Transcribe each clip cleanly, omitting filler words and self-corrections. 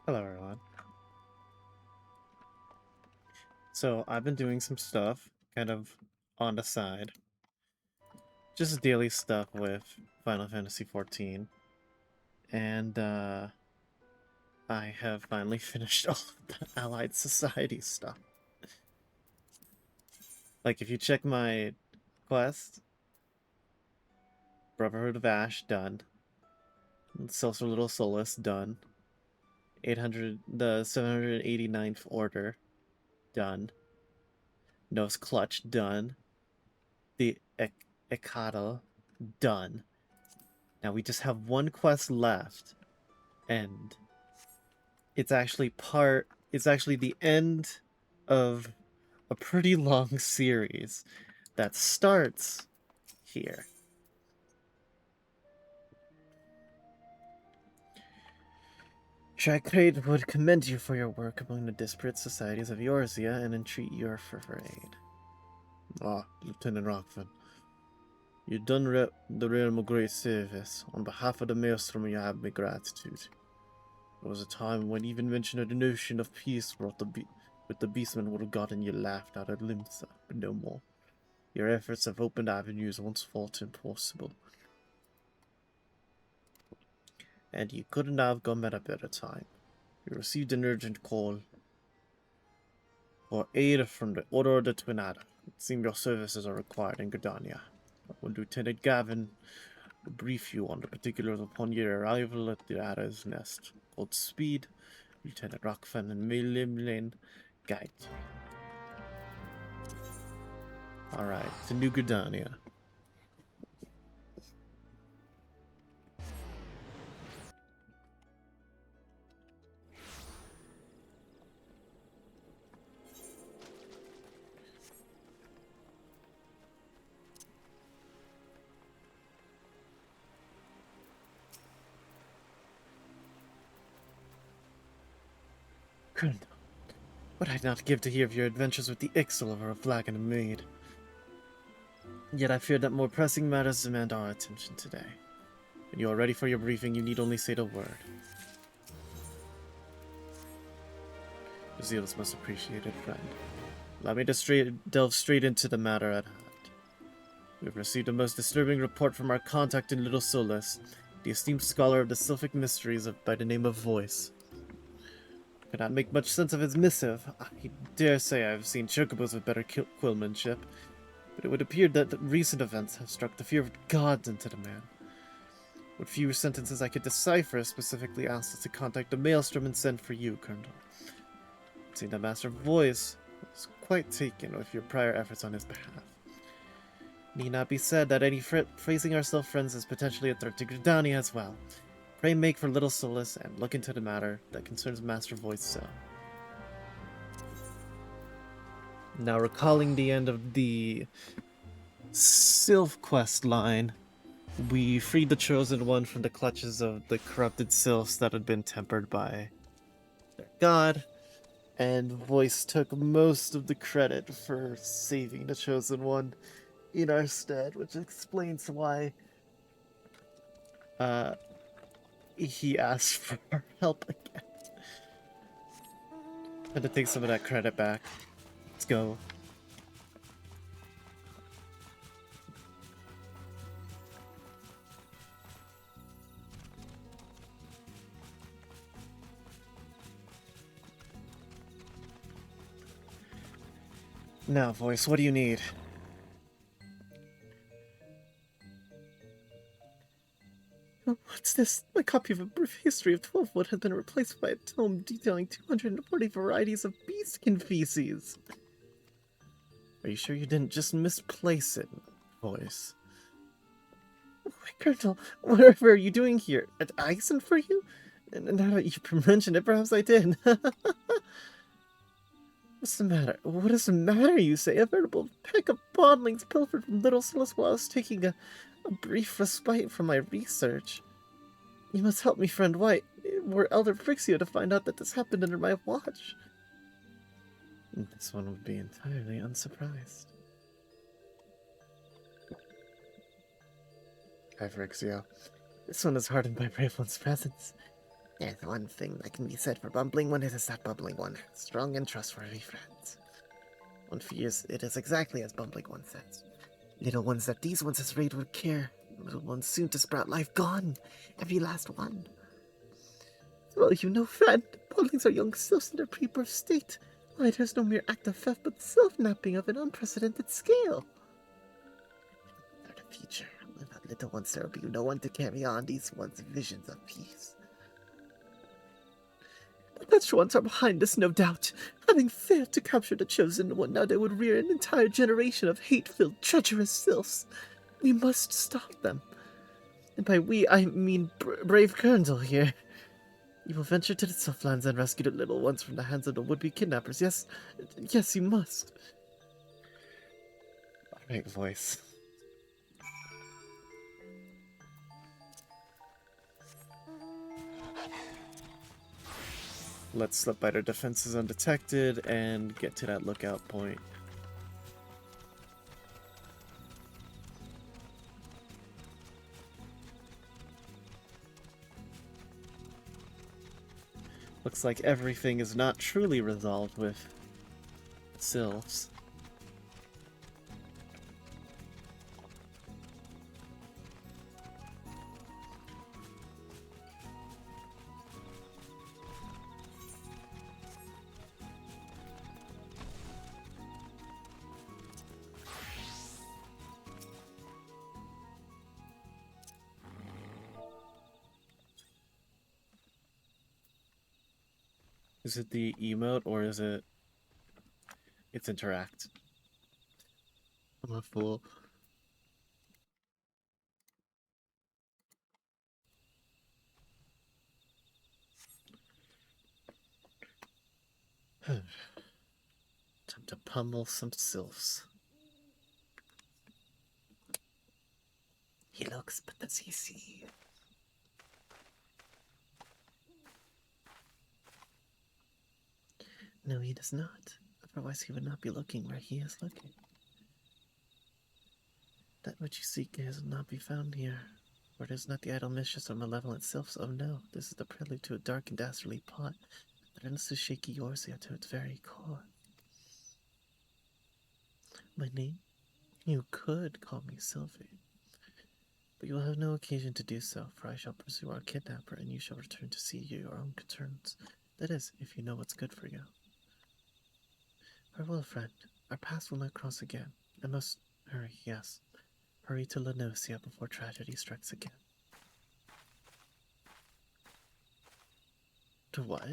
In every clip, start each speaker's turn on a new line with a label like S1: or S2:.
S1: Hello, everyone. So, I've been doing some stuff, kind of on the side. Just daily stuff with Final Fantasy XIV. And, I have finally finished all of the Allied Society stuff. Like, if you check my quest, Brotherhood of Ash, done. Silver Little Solace, done. 789th Order, done. Nose Clutch, done. The Ekata, done. Now we just have one quest left, and it's actually the end of a pretty long series that starts here. Tricrade would commend you for your work among the disparate societies of Eorzea and entreat your further aid. Ah, Lieutenant Rockford. You've done the realm a great service. On behalf of the Maelstrom, you have my gratitude. There was a time when even mention of the notion of peace with the beastmen would have gotten you laughed out of Limsa, but no more. Your efforts have opened avenues once thought impossible. And you couldn't have come at a better time. You received an urgent call for aid from the Order of the Twin Adder. It seems your services are required in Gridania. When Lieutenant Gavin will brief you on the particulars upon your arrival at the Adder's Nest. Godspeed, Lieutenant Rockfan and Limlin guide you. Alright, to New Gridania. Colonel, what I'd not give to hear of your adventures with the Ixel over a flagon of mead. Yet I fear that more pressing matters demand our attention today. When you are ready for your briefing, you need only say the word. Your zeal is most appreciated, friend. Allow me to delve straight into the matter at hand. We have received a most disturbing report from our contact in Little Solace, the esteemed scholar of the Sylphic Mysteries by the name of Voice. I cannot make much sense of his missive. I dare say I have seen chocobos with better quillmanship, but it would appear that recent events have struck the fear of gods into the man. With few sentences I could decipher, specifically asked us to contact the Maelstrom and send for you, Colonel. It seemed that Master Voice was quite taken with your prior efforts on his behalf. Need not be said that any phrasing ourselves friends is potentially a threat to Gridania as well. Pray make for Little Solace and look into the matter that concerns Master Voice so. Now recalling the end of the Sylph quest line, we freed the Chosen One from the clutches of the corrupted Sylphs that had been tempered by their god, and Voice took most of the credit for saving the Chosen One in our stead, which explains why he asked for our help again. Had to take some of that credit back. Let's go. Now, Voice, what do you need? What's this? My copy of A Brief History of 12-Wood has been replaced by a tome detailing 240 varieties of beastkin feces. Are you sure you didn't just misplace it, Voice? Wait, Colonel, whatever are you doing here? I sent for you? And now that you mentioned it, perhaps I did. What's the matter? What is the matter, you say? A veritable pack of podlings pilfered from Little Solace while I was taking a brief respite from my research. You must help me, friend White. Were Elder Frixio to find out that this happened under my watch. This one would be entirely unsurprised. Hi, Frixio. This one is hardened by Brave One's presence. There's one thing that can be said for bumbling one, it is that bumbling one has strong and trustworthy friends. One fears it is exactly as bumbling one says. Little ones that these ones has raised with care. Little ones soon to sprout life gone. Every last one. Well, you know, friend, bumblings are young sylphs in their pre-birth state. Why, there's no mere act of theft, but self-napping of an unprecedented scale. For the future, without little ones, there will be no one to carry on these ones' visions of peace. The Dutch ones are behind us, no doubt. Having failed to capture the chosen one, now they would rear an entire generation of hate-filled, treacherous sylphs. We must stop them. And by we, I mean brave Colonel here. You will venture to the Southlands and rescue the little ones from the hands of the would-be kidnappers. Yes, yes, you must. Alright, voice. Let's slip by their defenses undetected and get to that lookout point. Looks like everything is not truly resolved with sylphs. Is it the emote or is it its interact? I'm a fool. Time to pummel some sylphs. He looks, but does he see? No, he does not. Otherwise he would not be looking where he is looking. That which you seek is not be found here, for it is not the idle mischief of malevolent sylphs. Oh no, this is the prelude to a dark and dastardly plot that ends to shaky Eorzea to its very core. My name? You could call me Sylvie, but you will have no occasion to do so, for I shall pursue our kidnapper, and you shall return to see your own concerns. That is, if you know what's good for you. Farewell, friend. Our paths will not cross again. I must hurry, yes. Hurry to Lenosia before tragedy strikes again. To what?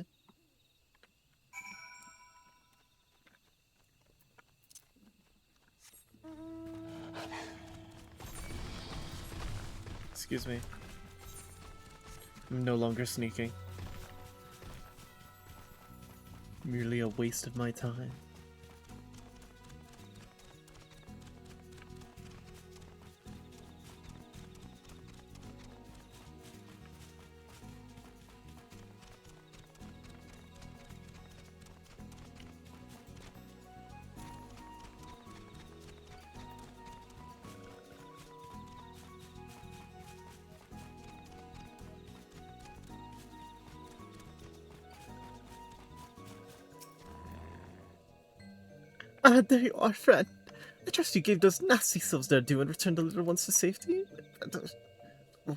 S1: Excuse me. I'm no longer sneaking. Merely a waste of my time. Ah, there you are, friend. I trust you gave those nasty sylphs their due and returned the little ones to safety?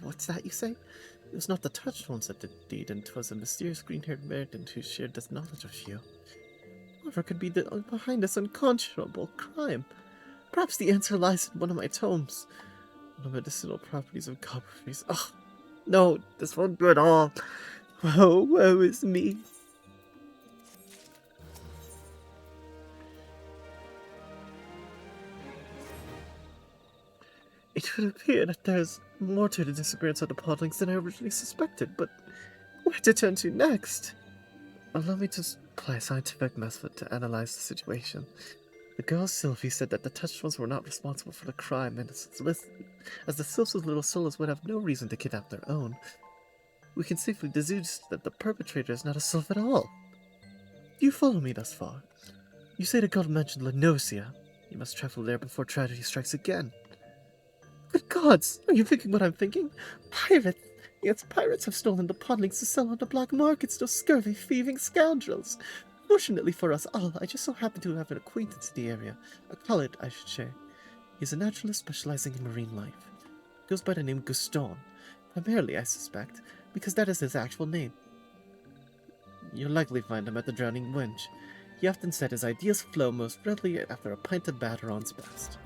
S1: What's that you say? It was not the touched ones that did the deed, and 'twas a mysterious green-haired maiden who shared this knowledge with you. Whoever could be behind this unconscionable crime? Perhaps the answer lies in one of my tomes. The medicinal properties of copperface. Oh, no, this won't do at all. Woe is me. It would appear that there's more to the disappearance of the podlings than I originally suspected, but where to turn to next? Allow me to apply a scientific method to analyze the situation. The girl Sylvie said that the touched ones were not responsible for the crime, and as the sylphs with little souls would have no reason to kidnap their own, we can safely deduce that the perpetrator is not a sylph at all. Do you follow me thus far? You say the girl mentioned Lenosia. You must travel there before tragedy strikes again. Good gods! Are you thinking what I'm thinking? Pirates! Yet pirates have stolen the podlings to sell on the black markets, those scurvy, thieving scoundrels. Fortunately for us all, I just so happen to have an acquaintance in the area. A colleague, I should say. He's a naturalist specializing in marine life. He goes by the name Gaston. Primarily, I suspect, because that is his actual name. You'll likely find him at the Drowning Wench. He often said his ideas flow most readily after a pint of Bateron's best.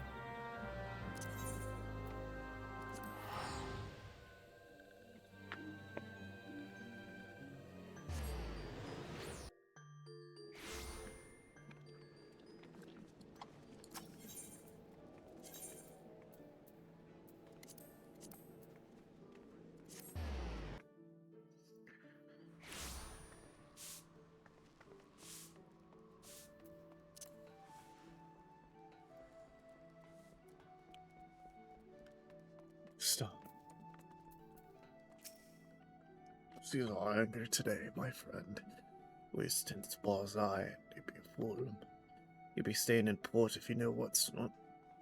S1: Stop. See our anger today, my friend. Wasting its ball's eye, you be a fool. You'll be staying in port if you know what's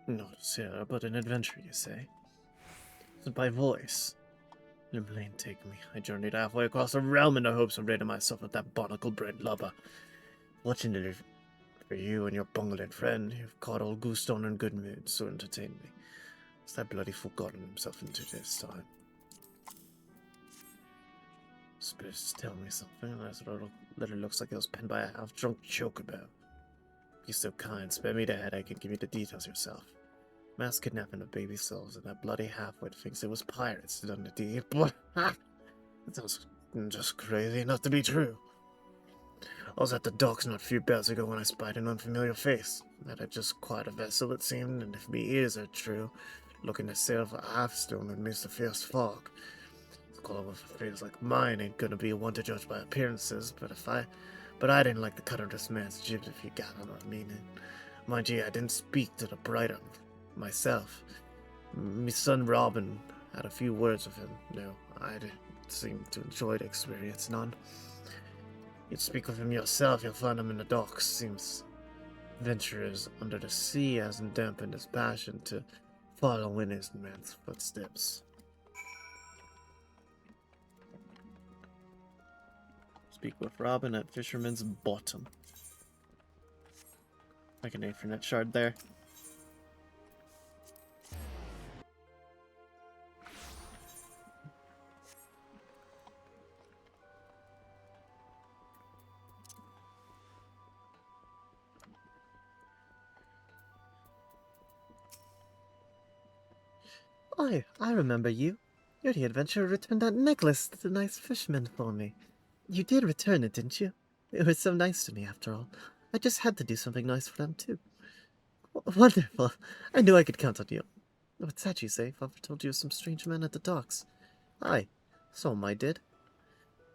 S1: not a sailor, but an adventurer, you say. So by voice. In plain take me. I journeyed halfway across the realm in the hopes of ridding myself of that barnacle-bred lubber. Fortunately for you and your bungling friend, you've caught old Goosestone in good mood, so entertain me. Has that bloody fool gotten himself into this time? Spirits tell me something. That letter looks like it was penned by a half-drunk chokeabout. Be so kind, spare me the headache and give me the details yourself. Mass kidnapping of baby souls, and that bloody halfwit thinks it was pirates that done the deed. But that sounds just crazy enough to be true. I was at the docks not a few bells ago when I spied an unfamiliar face. That had just quite a vessel, it seemed, and if me ears are true, looking to sail for Halfstone amidst the fierce fog. Call with a face like mine ain't gonna be one to judge by appearances, but I didn't like the cut of this man's jibs, if you got what I mean. Mind you, I didn't speak to the brighter myself. Me son Robin had a few words with him. No, I didn't seem to enjoy the experience none. You'd speak with him yourself, you'll find him in the docks. Seems adventurers under the sea hasn't dampened his passion to follow in his man's footsteps. Speak with Robin at Fisherman's Bottom. Like an Aethernet shard there. I remember you. You're the adventurer who returned that necklace to the nice fisherman for me. You did return it, didn't you? It was so nice to me, after all. I just had to do something nice for them, too. Wonderful. I knew I could count on you. What's that you say? Father told you of some strange man at the docks. Aye, so I did.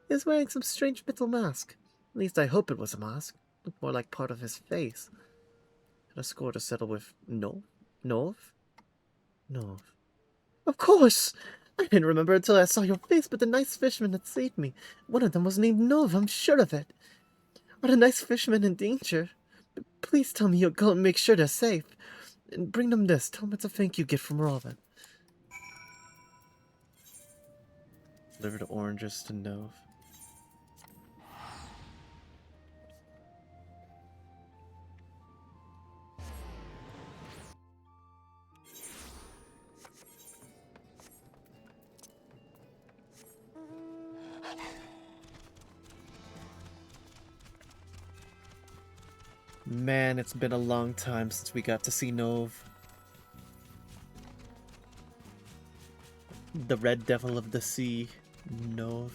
S1: He was wearing some strange metal mask. At least I hope it was a mask. Looked more like part of his face. Had a score to settle with Nov? Nov? Of course! I didn't remember until I saw your face, but the nice fishermen that saved me. One of them was named Nov, I'm sure of it. Are the nice fishermen in danger? Please tell me you'll go and make sure they're safe. And bring them this. Tell them it's a thank you gift from Robin. Delivered oranges to Nov. Man, it's been a long time since we got to see Nov. The Red Devil of the Sea, Nov.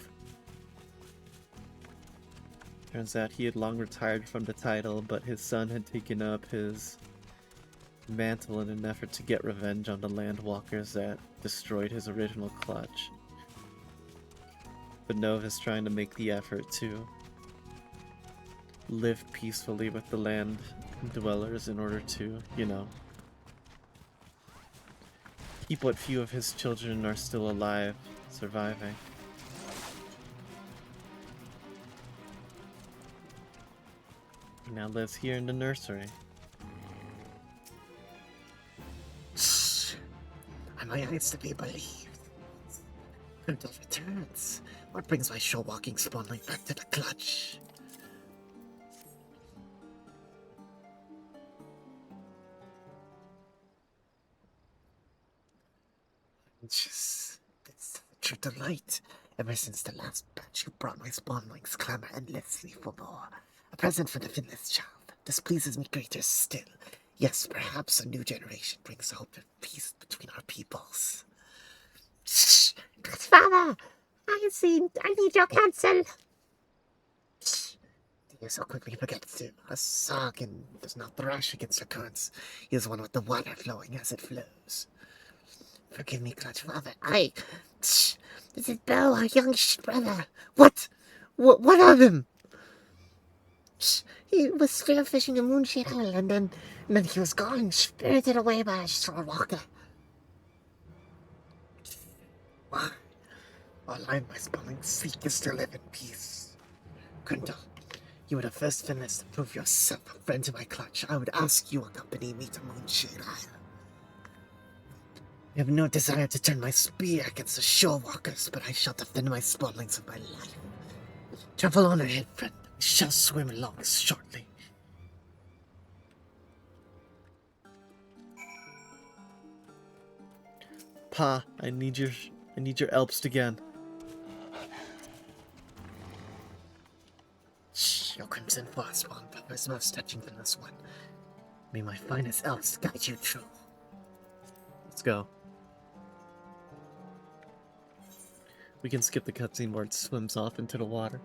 S1: Turns out he had long retired from the title, but his son had taken up his mantle in an effort to get revenge on the landwalkers that destroyed his original clutch. But Nov is trying to make the effort to live peacefully with the land dwellers in order to, you know, keep what few of his children are still alive, surviving. He now lives here in the nursery.
S2: Am I eyes to be believed? Grendel returns. What brings my show-walking spawnling back to the clutch? It's a true delight. Ever since the last batch, you brought my spawnlings clamor endlessly for more. A present for the finless child. This pleases me greater still. Yes, perhaps a new generation brings hope and peace between our peoples. Shh! Godfather! I need your counsel. Shh! Do you so quickly forget to? A Sargon does not thrash against the currents. He is one with the water flowing as it flows. Forgive me, Godfather. Shh! This is Bill, our young brother. What? What of him? Shh! He was spearfishing in Moonshade Island, and then he was gone, spirited away by a shore walker. Why? All I and my spawning seek is to live in peace. Grendel, you were the first finless to prove yourself a friend to my clutch. I would ask you accompany me to Moonshade Island. I have no desire to turn my spear against the shore walkers, but I shall defend my spawnlings with my life. Travel on ahead, friend. I shall swim along shortly.
S1: Pa, I need your Elpst again.
S2: Shh, your crimson forest spawn is most touching than this one. May my finest elves guide you through.
S1: Let's go. We can skip the cutscene where it swims off into the water.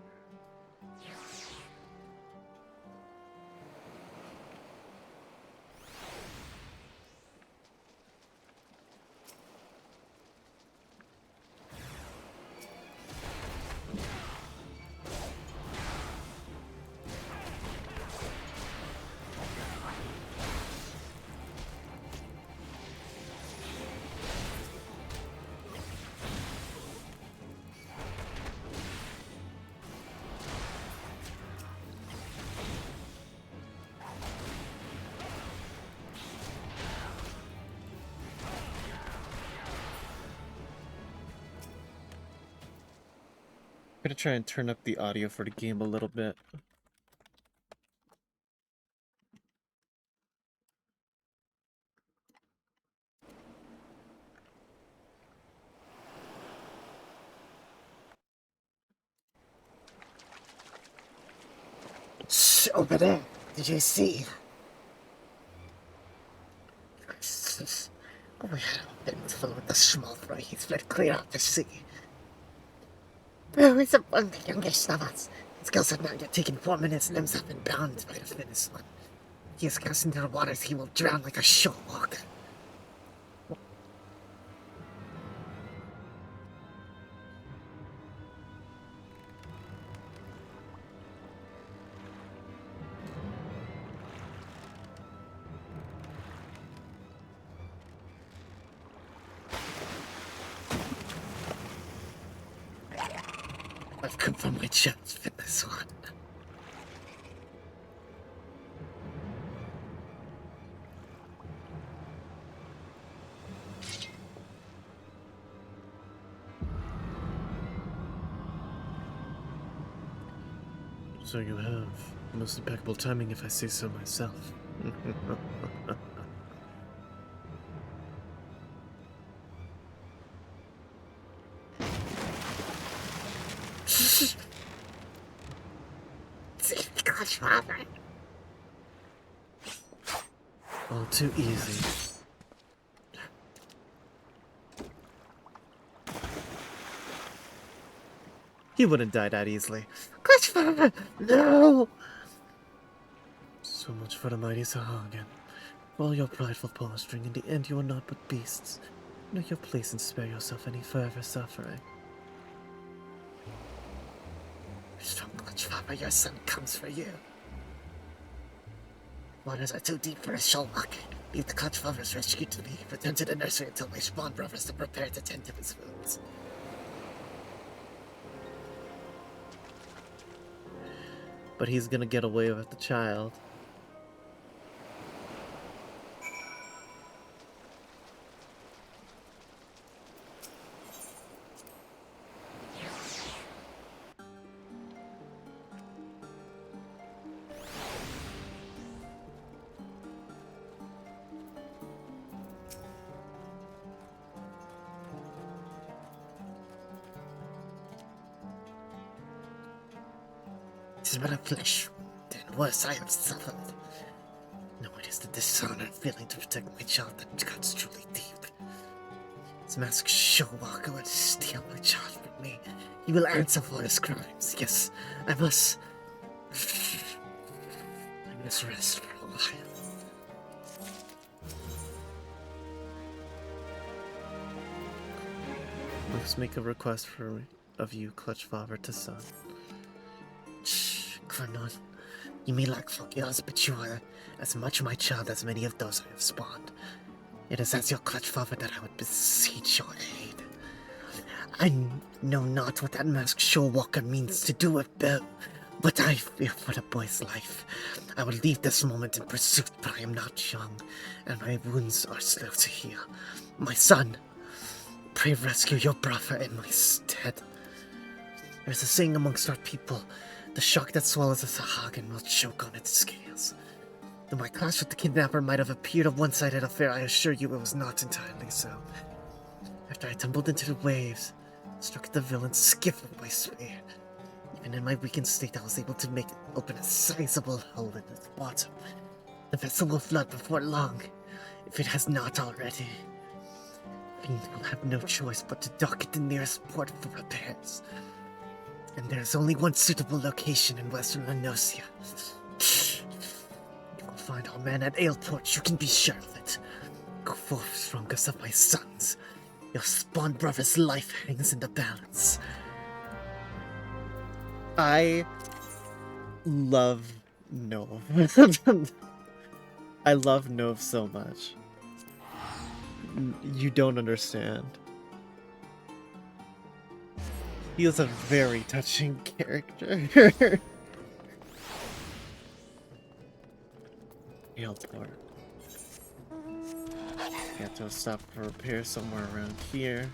S1: I'm gonna try and turn up the audio for the game a little bit.
S2: Shh, over there. Did you see? Oh, we had a bit full with the small fry. He's fled clear out to sea. Oh, he's among the youngest of us. His skills have not yet taken 4 minutes. Limbs have been bound by the fittest one. He is cast into the waters. He will drown like a shore walker. I've come for my chance for this one.
S1: So you have most impeccable timing, if I say so myself.
S2: Godfather.
S1: All too easy. He wouldn't die that easily.
S2: Godfather, no!
S1: So much for the mighty Sahagin. For all your prideful posturing, in the end you are not but beasts. Know your place and spare yourself any further suffering.
S2: Strong Godfather, your son comes for you. Waters are too deep for a shoal walker. Leave the Godfather's rescue to me. Return to the nursery until my spawn brothers are prepared to tend to his wounds.
S1: But he's gonna get away with the child.
S2: is but a flesh wound, and worse I have suffered. No, it is the dishonor feeling to protect my child that cuts truly deep. This masked showwalker would steal my child from me. He will answer for his crimes. Yes, I must rest for a while.
S1: Let's make a request of you, clutch father to son.
S2: Shh, Vernon. You may lack folk ills, but you are as much my child as many of those I have spawned. It is as your clutch father that I would beseech your aid. I know not what that masked showwalker means to do with Bill, but I fear for the boy's life. I will leave this moment in pursuit, but I am not young, and my wounds are slow to heal. My son, pray rescue your brother in my stead. There's a saying amongst our people, the shark that swallows a Sahagin will choke on its scales. Though my clash with the kidnapper might have appeared a one-sided affair, I assure you it was not entirely so. After I tumbled into the waves, struck at the villain's skiff with my spear. Even in my weakened state, I was able to make it open a sizable hole in its bottom. The vessel will flood before long, if it has not already. Fiend will have no choice but to dock at the nearest port for repairs. And there's only one suitable location in western Lenosia. You will find our man at Aleport, you can be sure of it. Go forth, strongest of my sons. Your spawn brother's life hangs in the balance.
S1: I love Nov. I love Nov so much. You don't understand. He is a very touching character. Aleport. Got to stop for repair somewhere around here.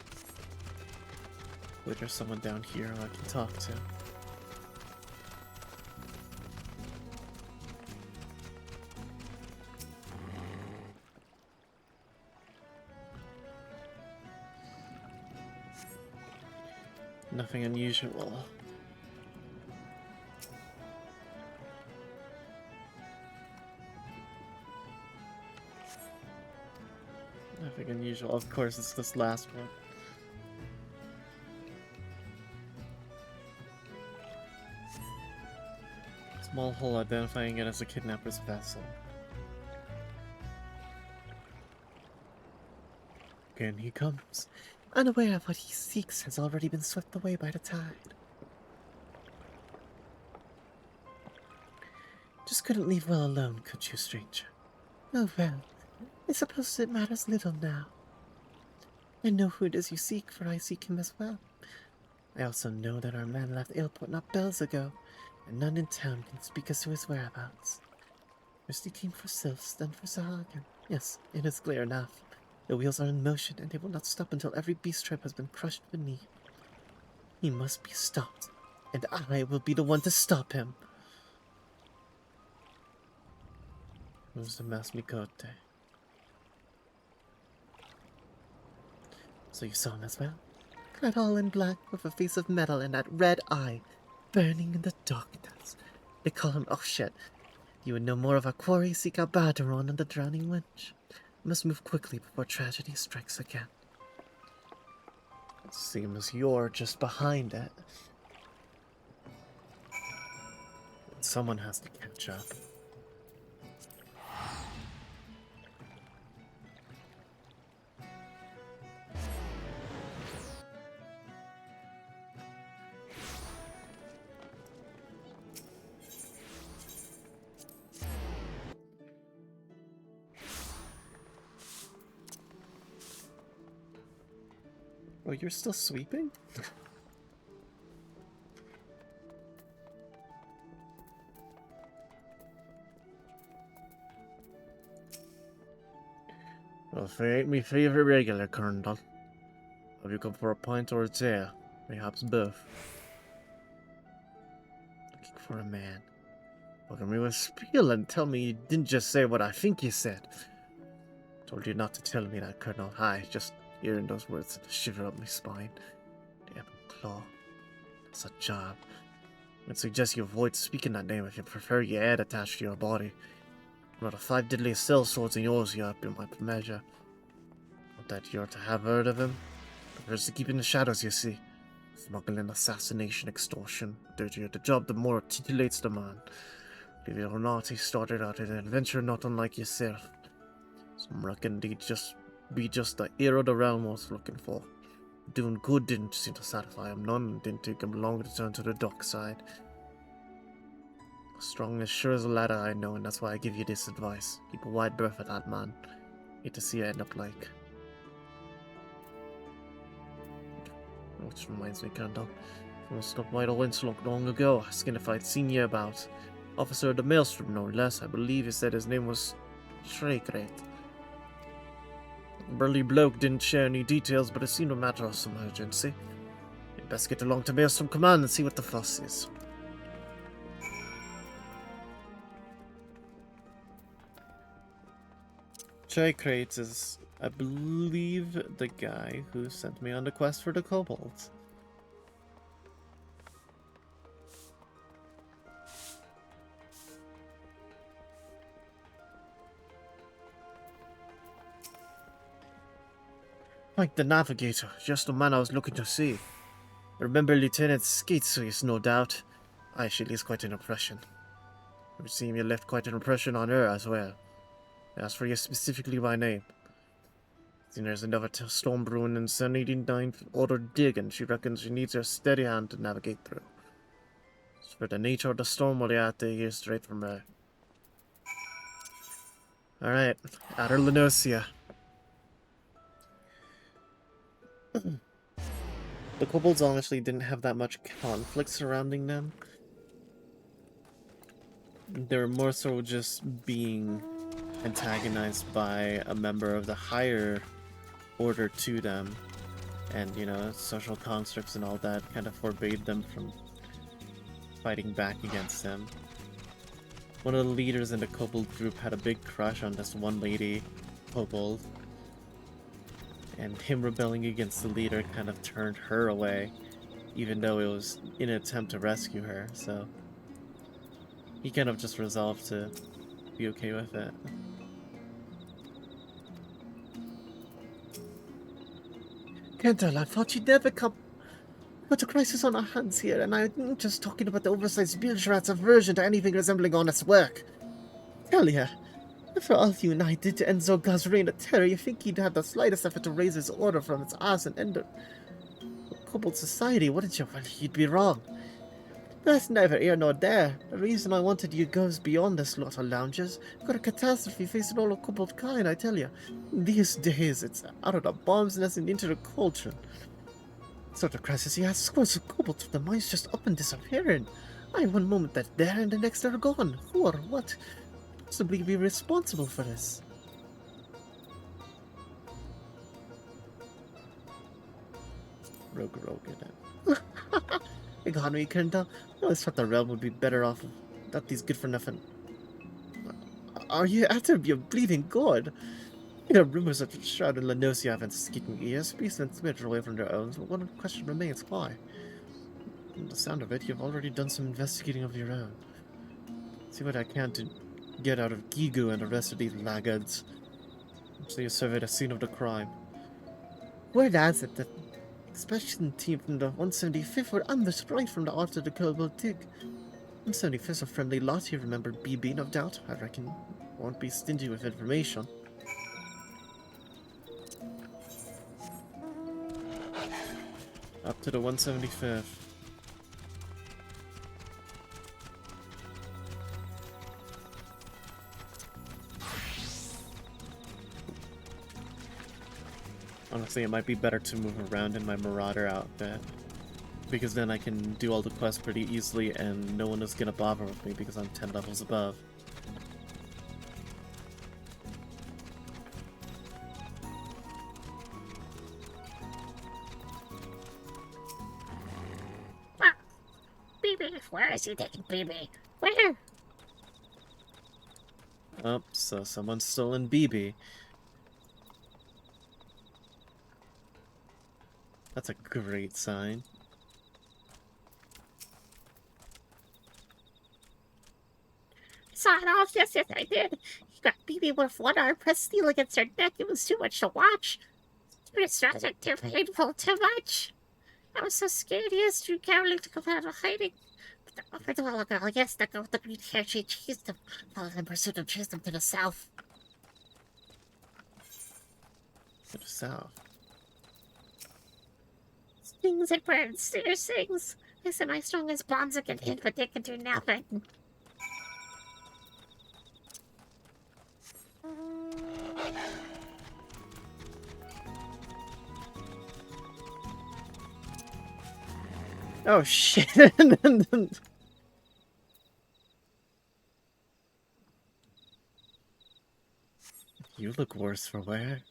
S1: Wait, there's someone down here who I can talk to. Nothing unusual. Nothing unusual. Of course, it's this last one. Small hole identifying it as a kidnapper's vessel. Again he comes. Unaware of what he seeks, has already been swept away by the tide. Just couldn't leave well alone, could you, stranger? Oh well, I suppose it matters little now. I know who it is you seek, for I seek him as well. I also know that our man left Aleport not bells ago, and none in town can speak as to his whereabouts. First he came for Sylphs, then for Sahagin. Yes, it is clear enough. The wheels are in motion, and they will not stop until every beast trap has been crushed beneath. He must be stopped, and I will be the one to stop him. Where's the Masmikote? So you saw him as well? Clad all in black, with a face of metal and that red eye, burning in the darkness. They call him... oh shit. You would know more of our quarry, seek out Barderon and the drowning wench. Must move quickly before tragedy strikes again. Seems you're just behind it. Someone has to catch up. Oh, you're still sweeping? Well, if they ain't me favorite regular, Colonel. Have you come for a pint or a tear? Perhaps both. Looking for a man. Welcome me with spiel and tell me you didn't just say what I think you said. Told you not to tell me that, Colonel. Hi, just hearing those words sent a shiver up my spine. Damn claw. That's a job. I'd suggest you avoid speaking that name if you prefer your head attached to your body. One of the 5 deadliest cell swords in yours, you up in my measure. Not that you're to have heard of him. Prefers to keep in the shadows, you see. Smuggling, assassination, extortion. The dirtier the job, the more it titillates the man. Believe it or not, he started out in an adventure not unlike yourself. Some reckon he'd be just the hero the realm was looking for. Doing good didn't seem to satisfy him none, and didn't take him long to turn to the dark side. Strong as sure as a ladder, I know, and that's why I give you this advice. Keep a wide berth for that man. Hate to see you end up like. Which reminds me, Kendall. I stopped by the Windslock long ago, asking if I'd seen you about. Officer of the Maelstrom, no less. I believe he said his name was Shraycrate. Burly bloke didn't share any details, but it seemed a matter of some urgency. You'd best get along to Maelstrom Command and see what the fuss is. Shraycrate is, I believe, the guy who sent me on the quest for the kobolds. Like the navigator, just the man I was looking to see. Remember Lieutenant Skatesuis, no doubt. She leaves quite an impression. It would seem you left quite an impression on her as well. I asked for you specifically by name. Seen there's another storm brewing in 789th Order dig, and she reckons she needs a steady hand to navigate through. As for the nature of the storm, well, you have to hear straight from her. Alright, Adder Lenosia. The kobolds honestly didn't have that much conflict surrounding them. They were more so just being antagonized by a member of the higher order to them. And, you know, social constructs and all that kind of forbade them from fighting back against them. One of the leaders in the kobold group had a big crush on this one lady kobold. And him rebelling against the leader kind of turned her away, even though it was in an attempt to rescue her, so he kind of just resolved to be okay with it. Kendall, I thought you'd never come. But a crisis on our hands here, and I'm just talking about the oversized bilge rat's aversion to anything resembling honest work. Tell ya, after all you and I did to end Zolgar's reign of terror, you think he'd have the slightest effort to raise his order from its ass and end kobold society, wouldn't you? Well, you'd be wrong. That's neither here nor there. The reason I wanted you goes beyond this lot of loungers. Got a catastrophe facing all of kobold kind, I tell you. These days, it's out of the bomb's nest and into the cauldron. Sort of crisis, yeah, scores of kobolds with the minds just up and disappearing. One moment they're there and the next they're gone. Who or what could possibly be responsible for this? Rogue in it. Economy, Kendall. I always thought the realm would be better off without these good for nothing. Are you after your bleeding god? You know, rumors of Shroud and Lenosia have been skeeting ears, beasts and smidge away from their own, but one question remains, why? From the sound of it, you've already done some investigating of your own. See what I can to get out of Gigu and the rest of these laggards. So you surveyed the scene of the crime. Word has it that the special team from the 175th were ambushed right from the art of the kobold dig. 175th's a friendly lot, you remember BB, no doubt. I reckon won't be stingy with information. Up to the 175th. Honestly, it might be better to move around in my Marauder outfit, because then I can do all the quests pretty easily and no one is gonna bother with me because I'm 10 levels above.
S2: BB, where is he taking BB? Where?
S1: Oh, so someone's still in BB. That's a great sign.
S3: saw it off. Yes, I did. He got BB with one arm pressed steel against her neck. It was too much to watch. Too distracting, too painful, too much. I was so scared. He is too cowardly to come out of hiding. But the little girl, yes, the girl with the green hair, she chased him. Followed in pursuit and chased him to the south.
S1: To the south.
S3: Stings and burns, sear sings. I said my strongest bonds can hit, but they can do nothing.
S1: Oh shit! You look worse for wear.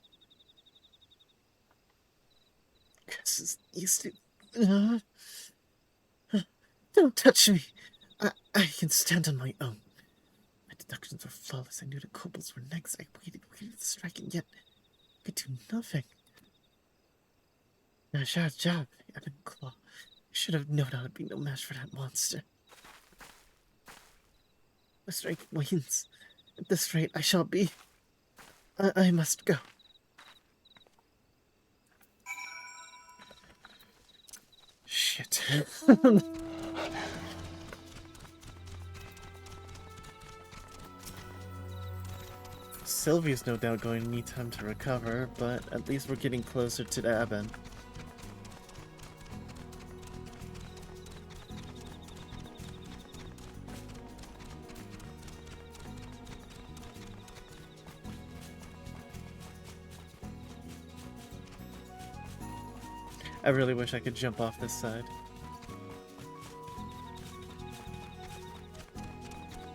S1: Cause used to. Don't touch me. I can stand on my own. My deductions were flawless. I knew the kobolds were next. I waited to strike, and yet I could do nothing. Now, job, Evan Claw. I should have known I would be no match for that monster. My strength wanes. At this rate, I shall be. I must go. Shit. Sylvia's no doubt going to need time to recover, but at least we're getting closer to the Eben. I really wish I could jump off this side.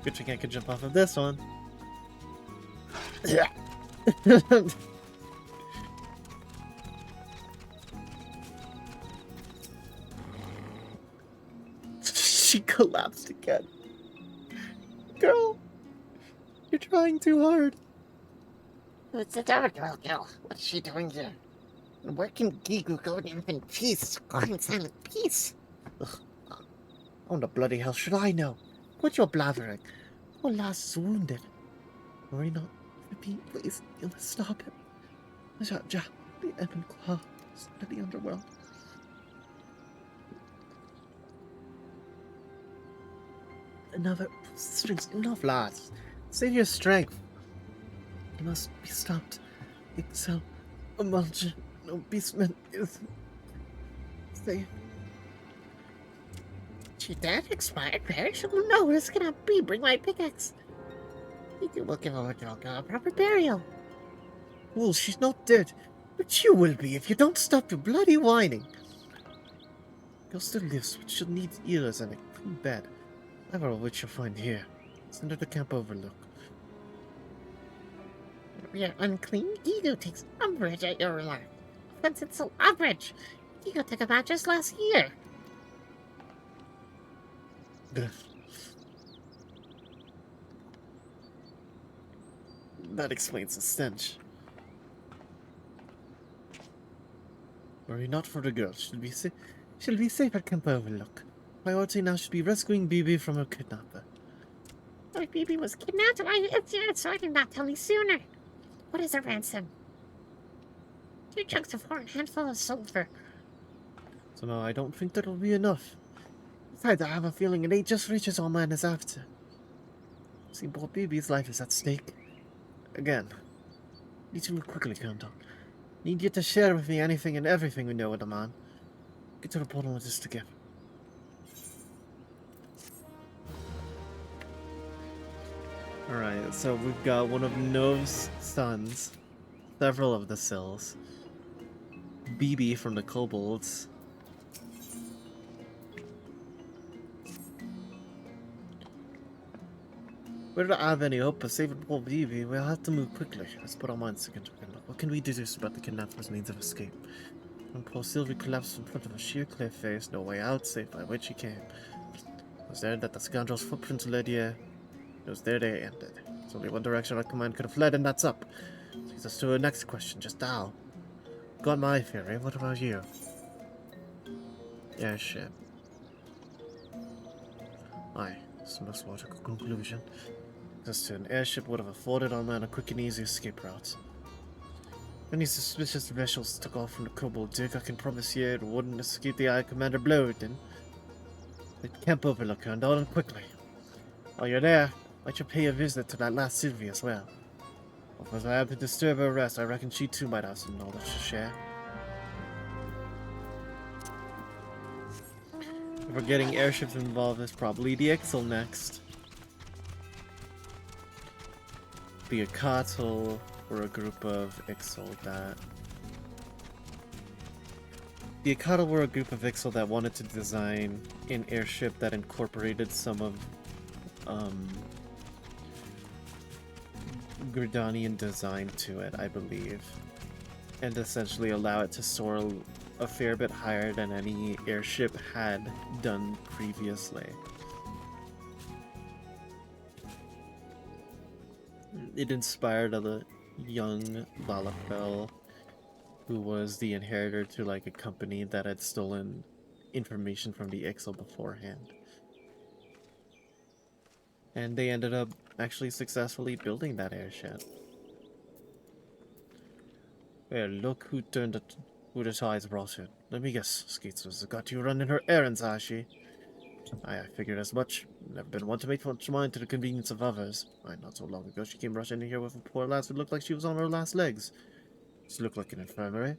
S1: Good thing I could jump off of this one. She collapsed again. Girl, you're trying too hard.
S2: What's the matter, girl? What's she doing here? Where can Gigu go to live in peace? Go in silent peace.
S1: Oh, the bloody hell should I know? Quit your blathering. Poor lass is wounded. Worry not. Repeat, please. You must stop him. Ja, the Eben Claw is of the underworld. Another strings. Enough, lass. Save your strength. You must be stopped. Excel, emulsion, no beastman is safe.
S3: She dead? Expired? Perishable? No, this cannot be. Bring my pickaxe. You will give our dog a proper burial.
S1: Well, she's not dead. But you will be if you don't stop your bloody whining. Girl still lives, but she'll need ears and a clean bed. Never of which you'll find here. It's under the camp overlook.
S3: We are unclean. Ego takes umbrage at your remark. Offense insult umbrage. Ego took a bath just last year.
S1: That explains the stench. Worry not for the girl. She'll be safe at Camp Overlook. Priority now should be rescuing BB from her kidnapper.
S3: My BB was kidnapped. So I did not tell me sooner. What is a ransom? 2 chunks of horn, handful of silver.
S1: So no, I don't think that'll be enough. Besides, I have a feeling it ain't just riches all man is after. See, poor BB's life is at stake. Again, need to move quickly, Countdown. Need you to share with me anything and everything we know of the man. Get to the portal with this together. Alright, so we've got one of Nov's sons, several of the Sills, BB from the Kobolds, whether to have any hope of saving poor BB, we'll have to move quickly. Let's put our minds together. What can we deduce about the kidnapper's means of escape? When poor Sylvie collapsed in front of a sheer cliff face, no way out, save by which he came. It was there that the scoundrel's footprints led you. It was there they ended. There's only one direction our command could have fled, and that's up. Leads us to our next question, just how? Got my theory, what about you? Yeah, shit. Aye, it's the most logical conclusion. Access to an airship would have afforded our man a quick and easy escape route. If any suspicious vessels took off from the Kobold Dig, I can promise you it wouldn't escape the eye of Commander Blowden. But camp overlook her and on quickly. While you're there, I should pay a visit to that last Sylvie as well. If I have to disturb her rest, I reckon she too might have some knowledge to share. If we're getting airships involved, it's probably the Ixal next. The Akatal were a group of Ixal that... The Akatal were a group of Ixal that wanted to design an airship that incorporated some of Gridanian design to it, I believe, and essentially allow it to soar a fair bit higher than any airship had done previously. It inspired a young Lalafell, who was the inheritor to like a company that had stolen information from the Ixal beforehand. And they ended up actually successfully building that airship. Well, look who the tides brought in. Let me guess, Skeeters got you running her errands, has she? I figured as much. Never been one to make much mind to the convenience of others. Not so long ago she came rushing in here with a poor lass who looked like she was on her last legs. She looked like an infirmary.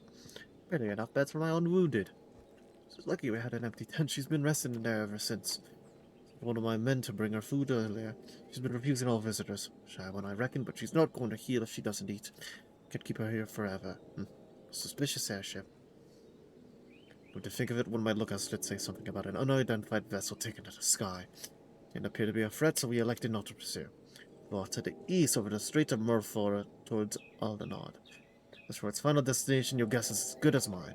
S1: Barely enough beds for my own wounded. She's lucky we had an empty tent. She's been resting in there ever since. One of my men to bring her food earlier. She's been refusing all visitors. Shy one, I reckon, but she's not going to heal if she doesn't eat. Can't keep her here forever. Suspicious airship. When to think of it, one might look as did say something about an unidentified vessel taken to the sky. Didn't appear to be a threat, so we elected not to pursue. Brought to the east over the Strait of Murfor towards Aldenod. As for its final destination, your guess is as good as mine.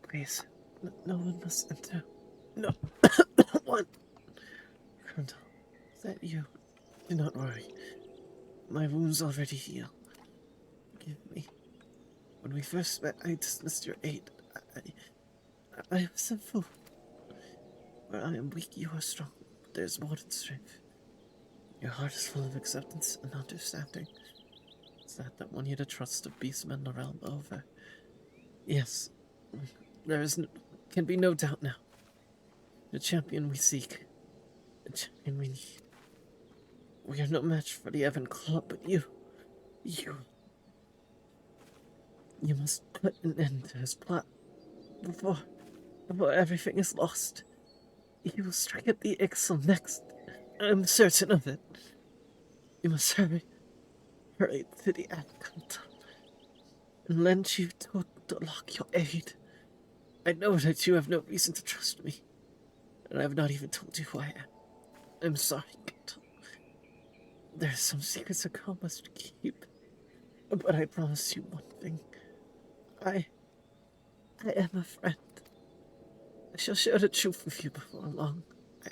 S1: Please, no one must enter. No one. Colonel, is that you? Do not worry. My wounds already heal. Forgive me. When we first met, I dismissed your aid. I was a fool. Where I am weak, you are strong. But there's more than strength. Your heart is full of acceptance and understanding. It's that won you the trust of beastmen the realm over. Yes, can be no doubt now. The champion we seek. The champion we need. We are no match for the Evan Club, but you must put an end to his plot before everything is lost. He will strike at the Ixal next. I'm certain of it. You must hurry to the Adcount and lend you to lock your aid. I know that you have no reason to trust me, and I have not even told you who I am. I'm sorry, Kental. There are some secrets a girl must keep, but I promise you one thing. I am a friend. I shall share the truth with you before long.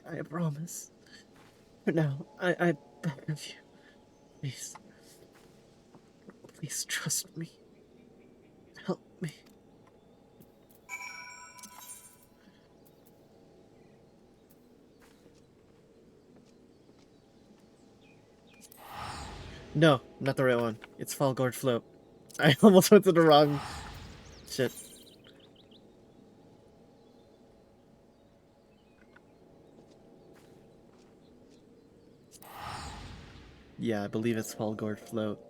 S1: I promise. For now, I beg of you. Please trust me. Help me. No, not the right one. It's Falgord Float. I almost went to the wrong shit. Yeah, I believe it's Falgord Float.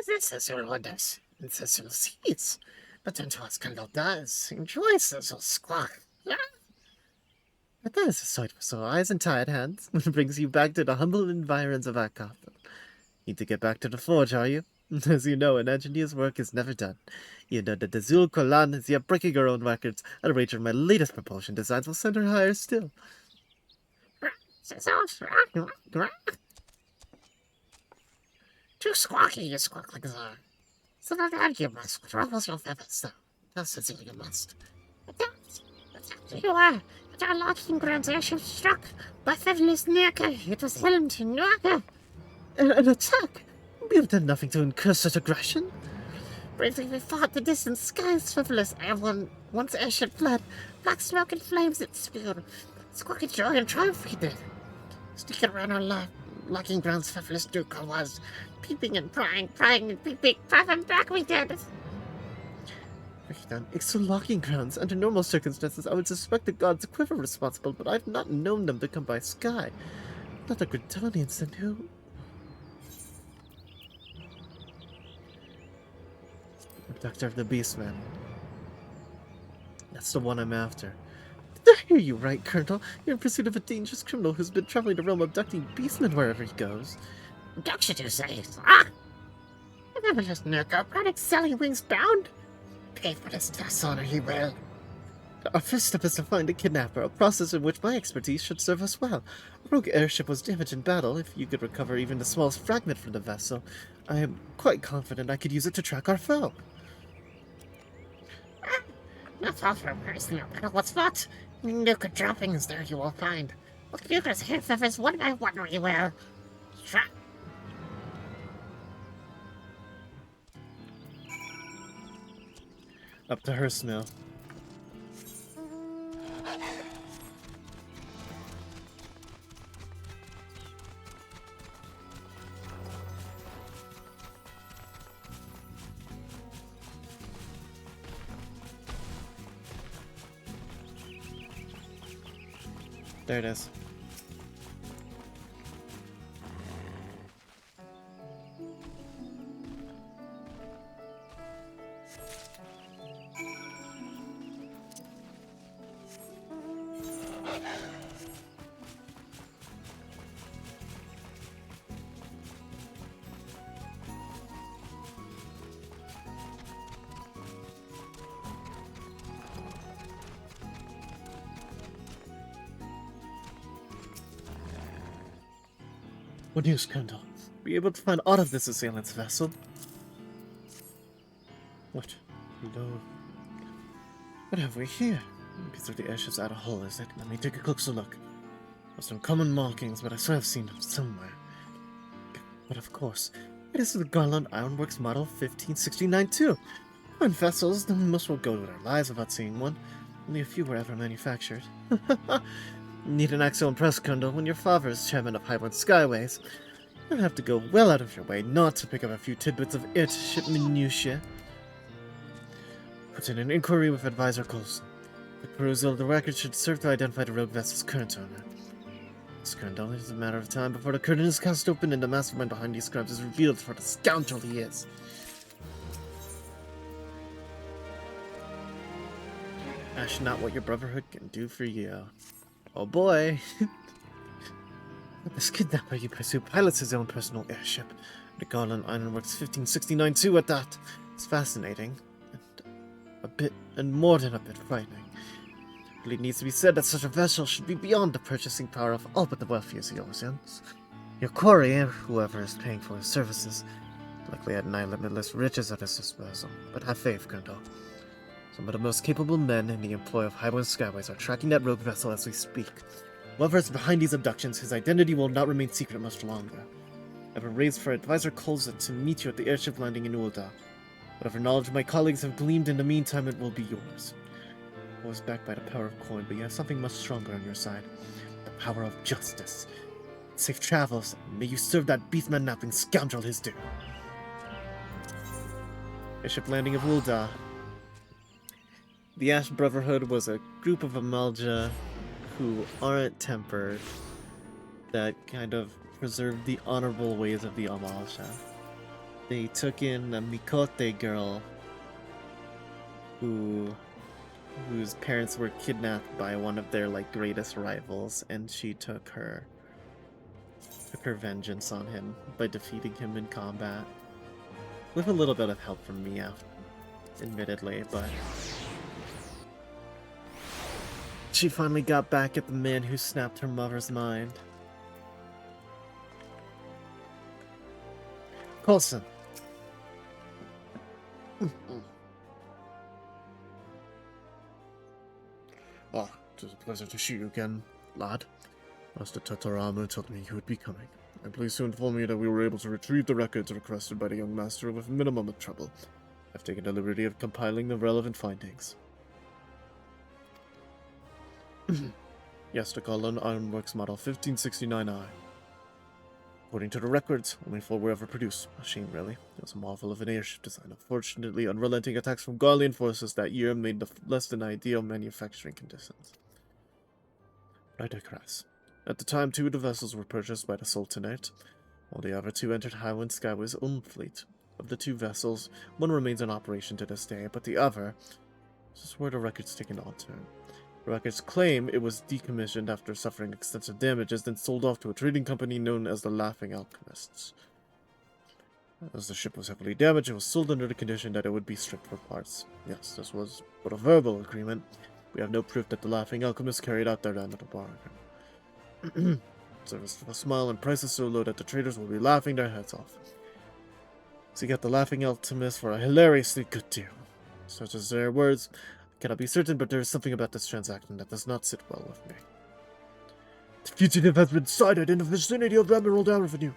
S2: this Cecil wonders, and Cecil sees. But unto us Kendall does, enjoy Cecil squawk. Yeah?
S1: But that is a sight for sore eyes and tired hands, when it brings you back to the humble environs of our castle. Need to get back to the forge, are you? As you know, an engineer's work is never done. You know that the Zul Kolan is yet breaking her own records, and a wager my latest propulsion designs will send her higher still.
S2: Too squawky, you squawk like that. So that you must, what ruffles your feathers, though. That's Cecil, you must.
S3: You are at our lodging grounds airship struck by Featherless Naka. It was helmed to Naka.
S1: An attack? We have done nothing to incur such aggression.
S3: Bravely we fought the distant skies, Featherless Airborne. Once airship fled, black smoke and flames it spewed. Squawky joy and triumph we did. Sneaking around our lodging grounds, Featherless Duke was peeping and prying and peeping. Drive him back we did.
S1: On Ixtal locking grounds, under normal circumstances, I would suspect the gods quiver responsible, but I've not known them to come by sky. Not the Gridonians, then who? Abductor of the Beastman. That's the one I'm after. Did I hear you right, Colonel? You're in pursuit of a dangerous criminal who's been traveling the realm abducting beastmen wherever he goes.
S3: Abduction, you say? Ah! Remember this Naka, product selling wings bound? Pay for this dishonor, he will.
S1: Our first step is to find a kidnapper, a process in which my expertise should serve us well. A rogue airship was damaged in battle. If you could recover even the smallest fragment from the vessel, I am quite confident I could use it to track our foe.
S3: Not far from her is no matter what's what. Nuka droppings there you will find. Look, Nuka's hair feathers one by one we will.
S1: Up to Hearst Mill. There it is. What news, Colonel? Were you able to find aught of this assailant's vessel? What? No. What have we here? A piece of the airship's outer hull, is it? Let me take a closer look. Some common markings, but I swear I've seen them somewhere. But of course, it is the Garland Ironworks Model 1569 too. Fine vessels, then most will go to their lives without seeing one. Only a few were ever manufactured. Need an excellent press, Colonel, when your father is chairman of Highland Skyways. You'll have to go well out of your way not to pick up a few tidbits of airship minutiae. Put in an inquiry with Advisor Coulson. The perusal of the record should serve to identify the rogue vessel's current owner. Yes, Colonel, it is a matter of time before the curtain is cast open and the mastermind behind these crimes is revealed for the scoundrel he is. Ask not what your brotherhood can do for you. Oh boy. This kidnapper you pursue pilots his own personal airship. The Garland Ironworks 1569 too at that. It's fascinating. And more than a bit frightening. But it needs to be said that such a vessel should be beyond the purchasing power of all but the wealthiest Eorzeans. Your quarry, whoever is paying for his services, likely had nigh limitless riches at his disposal. But have faith, Colonel. Some of the most capable men in the employ of Highland Skyways are tracking that rogue vessel as we speak. Whoever is behind these abductions, his identity will not remain secret much longer. I've arranged for Advisor Coulson to meet you at the airship landing in Ulda. Whatever knowledge my colleagues have gleaned in the meantime, it will be yours. I was backed by the power of coin, but you have something much stronger on your side. The power of justice. Safe travels, and may you serve that beastman napping scoundrel his due. Airship landing of Ulda. The Ash Brotherhood was a group of Amalja who aren't tempered, that kind of preserve the honorable ways of the Amalja. they took in a Mikote girl whose parents were kidnapped by one of their like greatest rivals, and she took her vengeance on him by defeating him in combat. With a little bit of help from me, admittedly, but she finally got back at the man who snapped her mother's mind. Coulson. Ah, it is a pleasure to see you again, lad. Master Tatarama told me you would be coming. I'm pleased to inform you that we were able to retrieve the records requested by the young master with minimum of trouble. I've taken the liberty of compiling the relevant findings. Yes, to call on Ironworks Model 1569I. According to the records, only 4 were ever produced. A shame, really. It was a marvel of an airship design. Unfortunately, unrelenting attacks from Garlean forces that year made the less than ideal manufacturing conditions. But I digress. At the time, 2 of the vessels were purchased by the Sultanate, while the other 2 entered Highland Skyway's own fleet. Of the 2 vessels, one remains in operation to this day, but the other... This is where the records take an odd turn. The records claim it was decommissioned after suffering extensive damages, then sold off to a trading company known as the Laughing Alchemists. As the ship was heavily damaged, it was sold under the condition that it would be stripped for parts. Yes, this was but a verbal agreement. We have no proof that the Laughing Alchemists carried out their end of the bargain. Service with a smile and prices so low that the traders will be laughing their heads off. So you get the Laughing Alchemists for a hilariously good deal. Such as their words, I cannot be certain, but there is something about this transaction that does not sit well with me. The fugitive has been sighted in the vicinity of Emerald Avenue.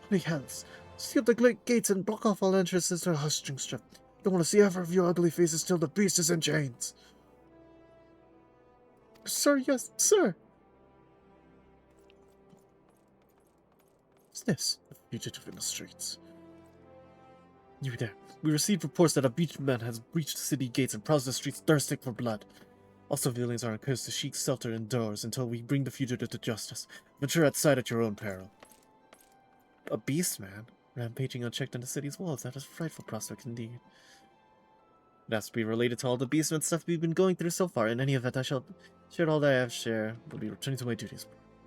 S1: Holy hells. Seal the great gates and block off all entrances to the hustling strip. Don't want to see ever of your ugly faces till the beast is in chains. Sir, yes, sir. What's this? A fugitive in the streets. You there. We received reports that a beachman has breached the city gates and prowls the streets thirsting for blood. All civilians are encouraged to seek shelter indoors until we bring the fugitive to justice. Venture outside at your own peril. A beastman? Rampaging unchecked on the city's walls. That is a frightful prospect indeed. It has to be related to all the beastman stuff we've been going through so far. In any event, I shall share all that I have share. Will be returning to my duties.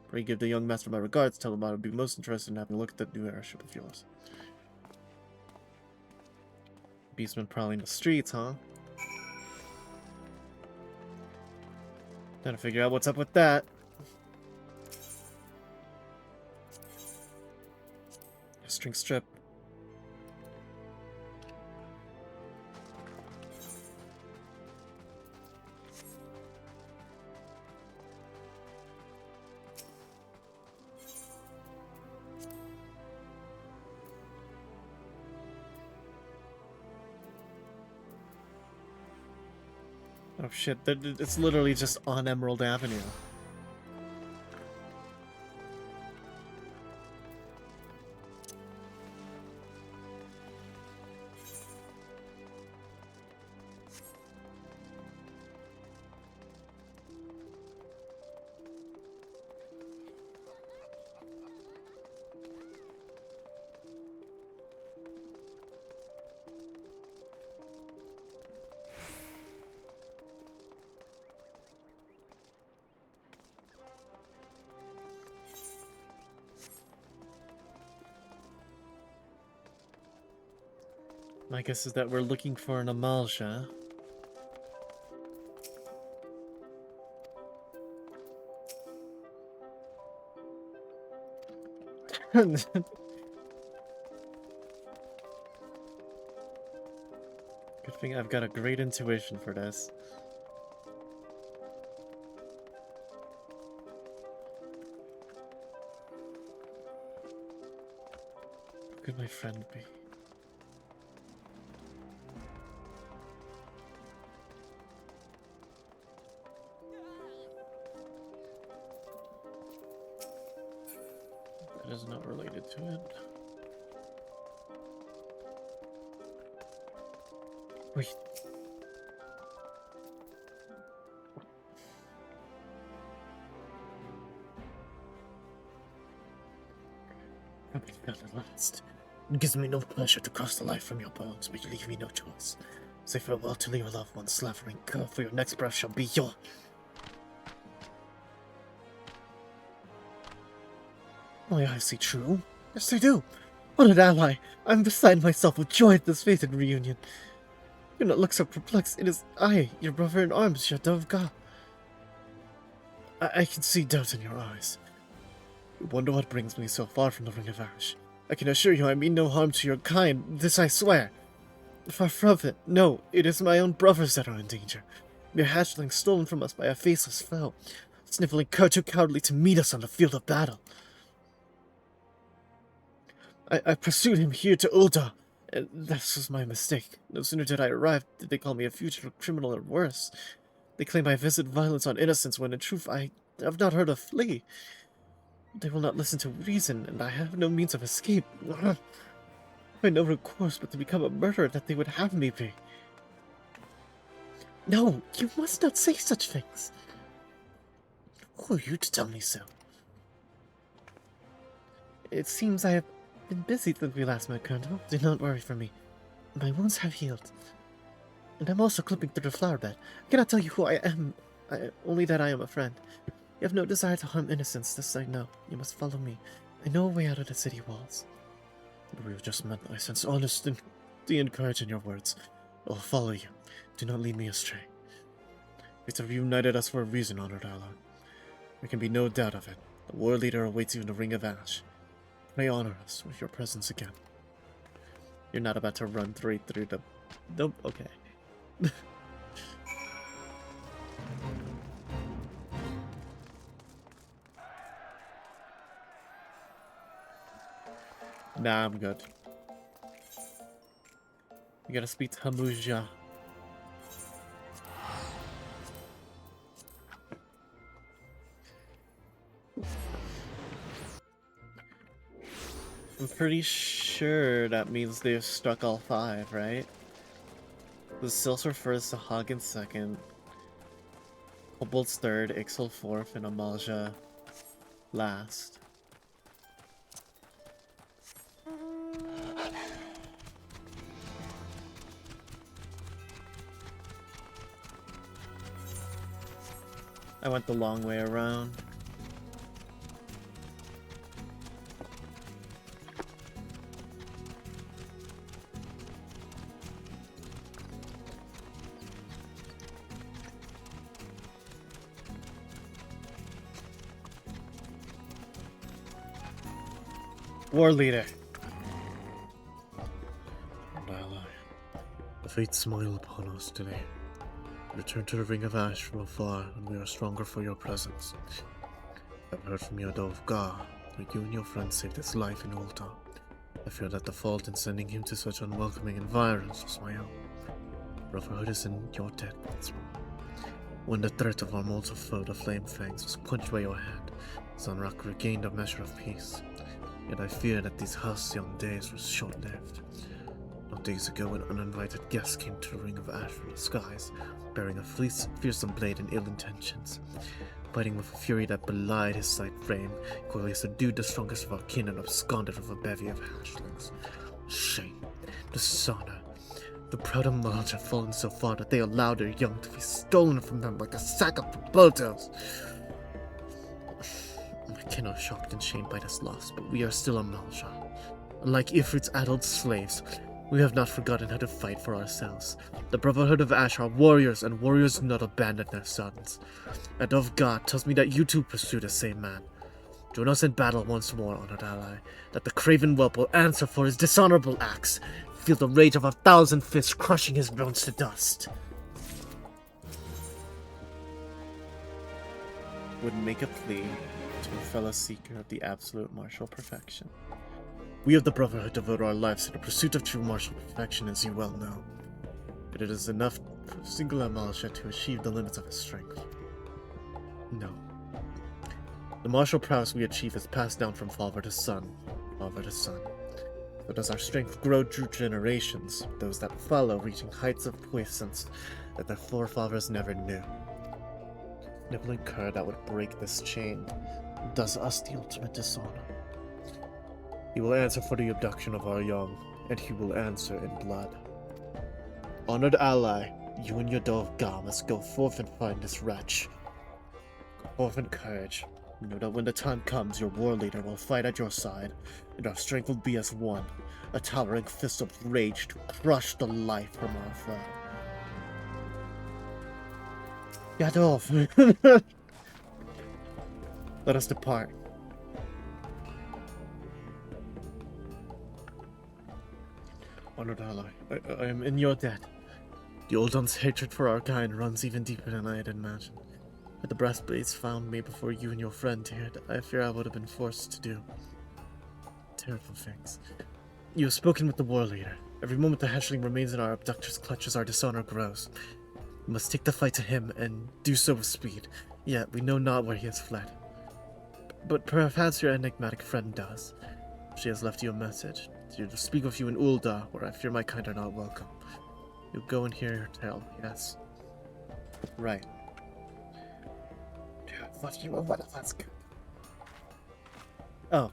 S1: Pray give the young master my regards. Tell him I would be most interested in having a look at that new airship of yours. Beastman prowling the streets, huh? Gotta figure out what's up with that. A string strip. Oh shit, it's literally just on Emerald Avenue. My guess is that we're looking for an Amalja. Good thing I've got a great intuition for this. Who could my friend be? That is not related to it. Wait. Probably got it last. It gives me no pleasure to cross the life from your bones, but you leave me no choice. Say farewell to your loved ones, slavering curve, for your next breath shall be your... My eyes see true. Yes, they do. Honored ally, I'm beside myself with joy at this fated reunion. Do not look so perplexed. It is I, your brother in arms, your dove God. I can see doubt in your eyes. You wonder what brings me so far from the Ring of Ash. I can assure you I mean no harm to your kind, this I swear. Far from it, no, it is my own brothers that are in danger. Mere hatchlings stolen from us by a faceless foe, sniffling too cowardly to meet us on the field of battle. I pursued him here to Ul'dah, and this was my mistake. No sooner did I arrive did they call me a fugitive criminal or worse. They claim I visit violence on innocents when in truth I have not heard of flee. They will not listen to reason, and I have no means of escape. I have no recourse but to become a murderer that they would have me be. No, you must not say such things. Who are you to tell me so? It seems I have been busy since we last met, Colonel. Do not worry for me. My wounds have healed. And I'm also clipping through the flower bed. I cannot tell you who I am, only that I am a friend. You have no desire to harm innocents, this I know. You must follow me. I know a way out of the city walls. We have just met. I sense honesty and courage in your words. I will follow you. Do not lead me astray. Fates have united us for a reason, honored ally. There can be no doubt of it. The war leader awaits you in the Ring of Ash. Pray honor us with your presence again. You're not about to run straight through the... Nope, okay. Nah, I'm good. We gotta speak to Hamuja. I'm pretty sure that means they've struck all 5, right? The Sils refers to Hagen 2nd, Kobold's 3rd, Ixal 4th, and Amalja last. I went the long way around. War leader. Ally, the fates smile upon us today. Return to the Ring of Ash from afar, and we are stronger for your presence. I've heard from your dove Ga that you and your friend saved his life in Ul'dah. I fear that the fault in sending him to such unwelcoming environs was my own. Brotherhood is in your debt once more. When the threat of our mortal foe, the Flame Fangs, was punched by your hand, Zanrak regained a measure of peace. Yet I fear that these halcyon days were short-lived. Not days ago, an uninvited guest came to the Ring of Ash from the skies, bearing a fearsome blade and ill intentions. Fighting with a fury that belied his slight frame, Coelius subdued the strongest of our kin and absconded with a bevy of hatchlings. Shame, dishonor. The proud Amalj have fallen so far that they allowed their young to be stolen from them like a sack of potatoes. I cannot shocked and shamed by this loss, but we are still Amalja. Unlike Ifrit's adult slaves, we have not forgotten how to fight for ourselves. The Brotherhood of Ash are warriors, and warriors do not abandon their sons. And of God tells me that you too pursue the same man. Join us in battle once more, honored ally, that the craven whelp will answer for his dishonorable acts. Feel the rage of 1,000 fists crushing his bones to dust. Would make a plea to a fellow seeker of the absolute martial perfection. We of the Brotherhood devote our lives to the pursuit of true martial perfection, as you well know. But it is enough for a single Amalja to achieve the limits of his strength. No. The martial prowess we achieve is passed down from father to son, father to son. So does our strength grow through generations, those that follow reaching heights of puissance that their forefathers never knew. Nibbling cur that would break this chain does us the ultimate dishonor. He will answer for the abduction of our young, and he will answer in blood. Honored ally, you and your dove Ga must go forth and find this wretch. Go forth in courage. Know that when the time comes, your war leader will fight at your side, and our strength will be as one, a towering fist of rage to crush the life from our foe. Yadov! Let us depart. Honored ally, I am in your debt. The Old One's hatred for our kind runs even deeper than I had imagined. Had the breastplates found me before you and your friend did, I fear I would have been forced to do terrible things. You have spoken with the war leader. Every moment the hatchling remains in our abductor's clutches, our dishonor grows. We must take the fight to him, and do so with speed. Yet we know not where he has fled. But perhaps your enigmatic friend does. She has left you a message. To speak with you in Ul'dah, where I fear my kind are not welcome. You'll go and hear her tale, yes. Right.
S2: What you want of us?
S1: Oh.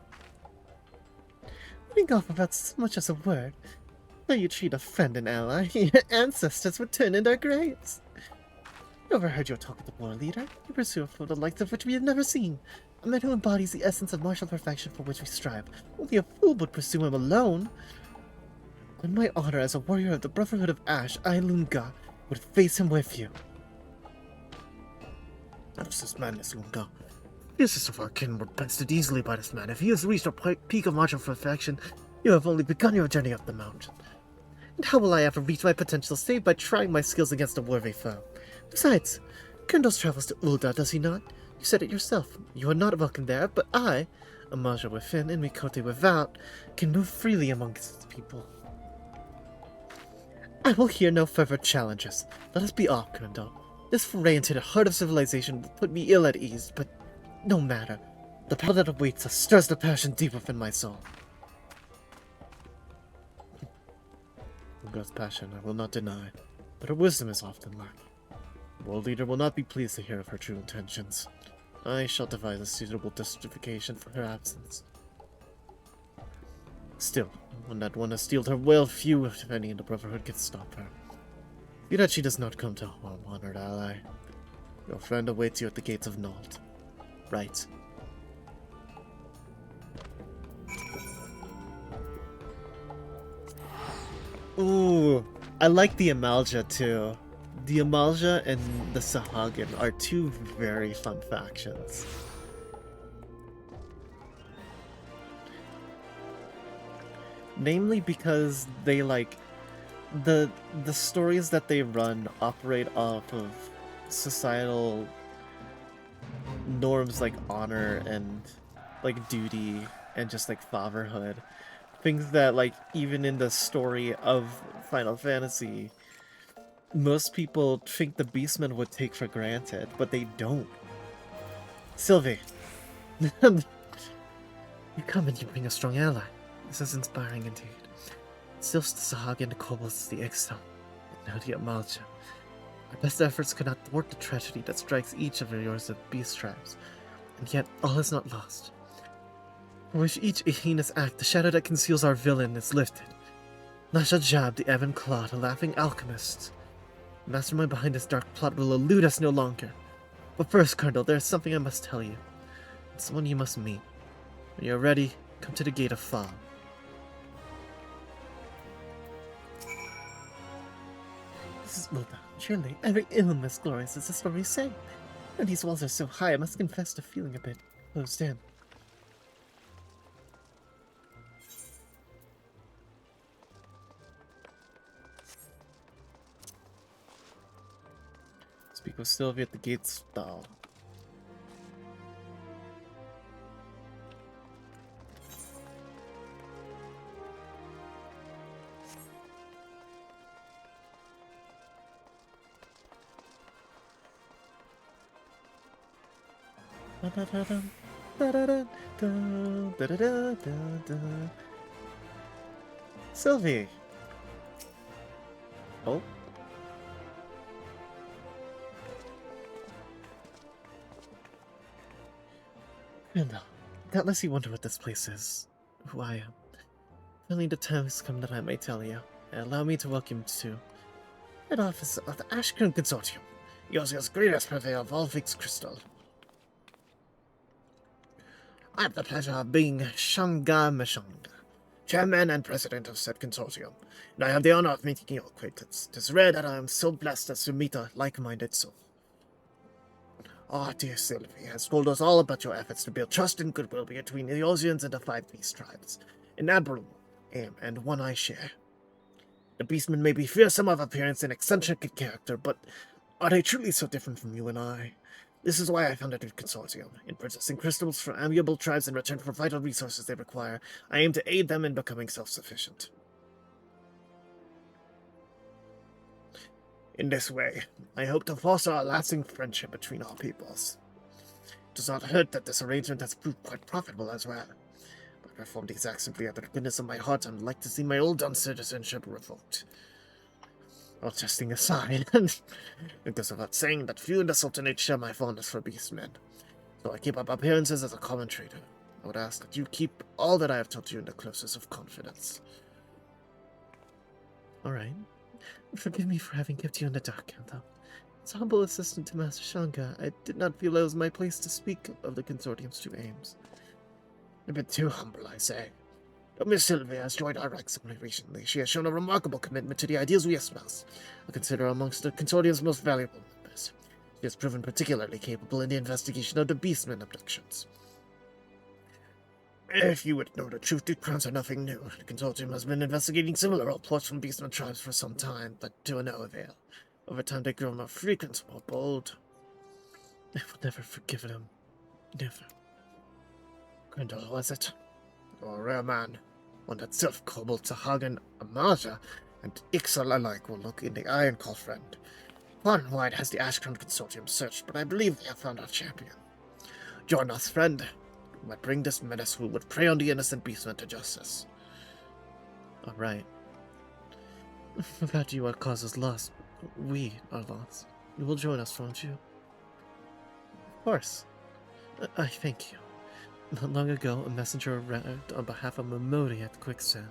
S1: Letting off about so much as a word. Though you treat a friend and ally, your ancestors would turn in their graves. You overheard your talk with the war leader. You pursue a foe the likes of which we have never seen. A man who embodies the essence of martial perfection for which we strive. Only a fool would pursue him alone. On my honor as a warrior of the Brotherhood of Ash, I, Lunga, would face him with you. This is madness, Lunga. The fiercest of our kin were bested easily by this man. If he has reached a peak of martial perfection, you have only begun your journey up the mountain. And how will I ever reach my potential save by trying my skills against a worthy foe? Besides, Kundos travels to Ul'dah, does he not? You said it yourself. You are not welcome there, but I, a Maja within and Mikote without, can move freely amongst people. I will hear no further challenges. Let us be off, Kundo. This foray into the heart of civilization will put me ill at ease, but no matter. The peril that awaits us stirs the passion deep within my soul. Lunga's passion I will not deny, but her wisdom is often lacking. The world leader will not be pleased to hear of her true intentions. I shall devise a suitable justification for her absence. Still, when that one has steeled her will, few, if any, in the Brotherhood can stop her. See that she does not come to harm, honored ally. Your friend awaits you at the gates of Nald. Right. Ooh, I like the Amalja too. The Amalja and the Sahagin are two very fun factions. Namely because they the stories that they run operate off of societal norms like honor and like duty and just like fatherhood. Things that like even in the story of Final Fantasy most people think the Beastmen would take for granted, but they don't. Sylvie, you come and you bring a strong ally. This is inspiring indeed. Still, the Sahag and the Kobolds, the Ixtal, and now the Amalja. Our best efforts could not thwart the tragedy that strikes each of yours of beast tribes, and yet all is not lost. For with each heinous act, the shadow that conceals our villain is lifted. Nasha Jab, the Evan Claude, a laughing alchemist. The mastermind behind this dark plot will elude us no longer. But first, Colonel, there is something I must tell you. It's someone you must meet. When you're ready, come to the Gate of Fa. This is Ul'dah. Surely, every ilm is glorious as the stories say. And these walls are so high, I must confess to feeling a bit closed in. Speak with Sylvia at the gates stall. Sylvie! Oh? And doubtless you wonder what this place is. who I am. Finally, the time has come that I may tell you, and allow me to welcome you to head office of the Ashcrown Consortium, Yozia's greatest purveyor of all things crystal. I have the pleasure of being Shanga Mashanga, chairman and president of said consortium, and I have the honor of making your acquaintance. It is rare that I am so blessed as to meet a like-minded soul. Our dear Sylvie has told us all about your efforts to build trust and goodwill between the Ozians and the 5 Beast tribes, an admirable aim and one I share. The Beastmen may be fearsome of appearance and eccentric in character, but are they truly so different from you and I? This is why I founded the consortium. In purchasing crystals for amiable tribes in return for vital resources they require, I aim to aid them in becoming self-sufficient. In this way, I hope to foster a lasting friendship between our peoples. It does not hurt that this arrangement has proved quite profitable as well. But I performed these acts simply out of the goodness of my heart and would like to see my old citizenship revoked. All testing aside, it goes without saying that few in the Sultanate share my fondness for beastmen. So I keep up appearances as a common trader. I would ask that you keep all that I have told you in the closest of confidence. Alright. Forgive me for having kept you in the dark, Kanto. As a humble assistant to Master Shanga, I did not feel it was my place to speak of the consortium's 2 aims. A bit too humble, I say. Though Miss Sylvia has joined our ranks only recently, she has shown a remarkable commitment to the ideals we espouse. I consider her amongst the consortium's most valuable members. She has proven particularly capable in the investigation of the Beastmen abductions. If you would know the truth, the crimes are nothing new. The consortium has been investigating similar reports from Beastmen tribes for some time, but to no avail. Over time they've grown more frequent, more bold. I will never forgive them. Never. Grendel, was it? Oh, a rare man. One that self-cobbled Tahagan, Amaja, and Ixal alike will look in the eye and call friend. Far and wide has the Ashcrown Consortium searched, but I believe they have found our champion. Join us, friend. We might bring this menace who would prey on the innocent beastmen to justice. Alright. Without you, our cause is lost. We are lost. You will join us, won't you? Of course. I thank you. Not long ago, a messenger arrived on behalf of Momodi at Quicksand.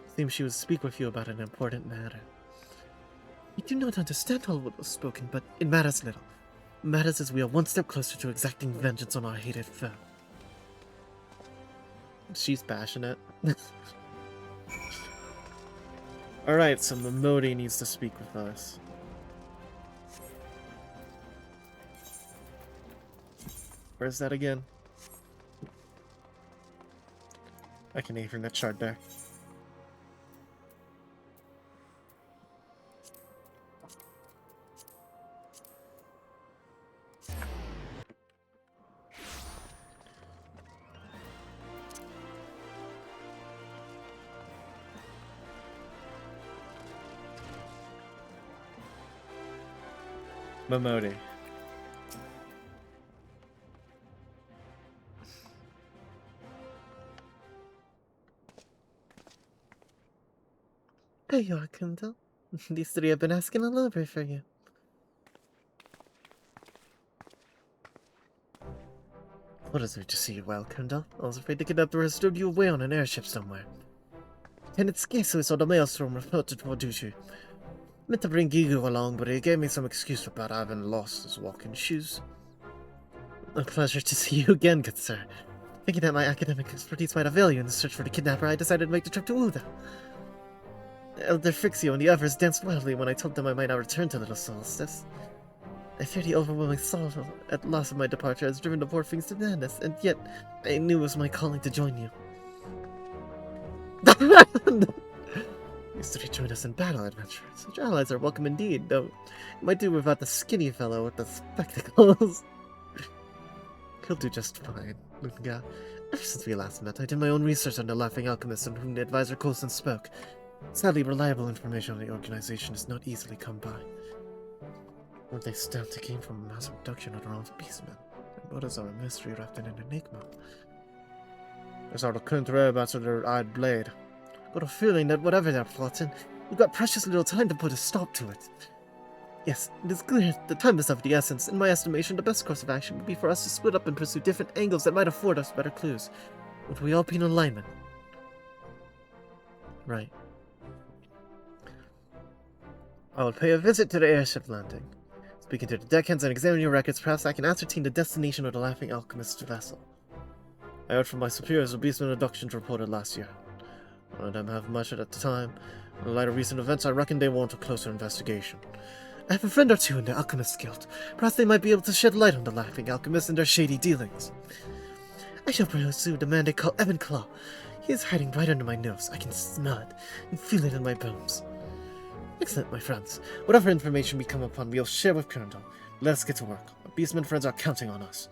S1: It seems she would speak with you about an important matter. I do not understand all what was spoken, but it matters little. It matters as we are one step closer to exacting vengeance on our hated foe. She's passionate. Alright, so Momodi needs to speak with us. Where's that again? I can aim from that chart there. Momodi. There you are, Kendall. These 3 have been asking all over for you. What is there to see you well, Kendall? I was afraid the kidnapper had stowed you away on an airship somewhere. Lieutenant Skesu saw the maelstrom reported for duty. Meant to bring Gigu along, but he gave me some excuse about having lost his walking shoes. A pleasure to see you again, good sir. Thinking that my academic expertise might avail you in the search for the kidnapper, I decided to make the trip to Uda. Elder Frixio and the others danced wildly when I told them I might not return to Little Solstice. I feared the overwhelming sorrow at loss of my departure has driven the poor things to madness, and yet I knew it was my calling to join you. Used to join us in battle adventures. Such allies are welcome indeed, though you might do without the skinny fellow with the spectacles. He'll do just fine, Lunga. Ever since we last met, I did my own research on the Laughing Alchemist on whom the advisor Coulson spoke. Sadly, reliable information on the organization is not easily come by. What they stand to gain from a mass abduction of their own beastmen, and what is our mystery wrapped in an enigma? There's our current whereabouts of their eyed blade. Got a feeling that whatever they're plotting, we've got precious little time to put a stop to it. Yes, it is clear the time is of the essence. In my estimation, the best course of action would be for us to split up and pursue different angles that might afford us better clues. Would we all be in alignment? Right. I will pay a visit to the airship landing. Speaking to the deckhands and examining your records, perhaps I can ascertain the destination of the Laughing Alchemist's vessel. I heard from my superiors of beastmen abductions reported last year. None of them have much at the time. In light of recent events, I reckon they want a closer investigation. I have a friend or two in the Alchemist Guild. Perhaps they might be able to shed light on the Laughing Alchemist and their shady dealings. I shall pursue the man they call Evan Claw. He is hiding right under my nose. I can smell it and feel it in my bones. Excellent, my friends. Whatever information we come upon, we'll share with Colonel. Let us get to work. Our beastmen friends are counting on us.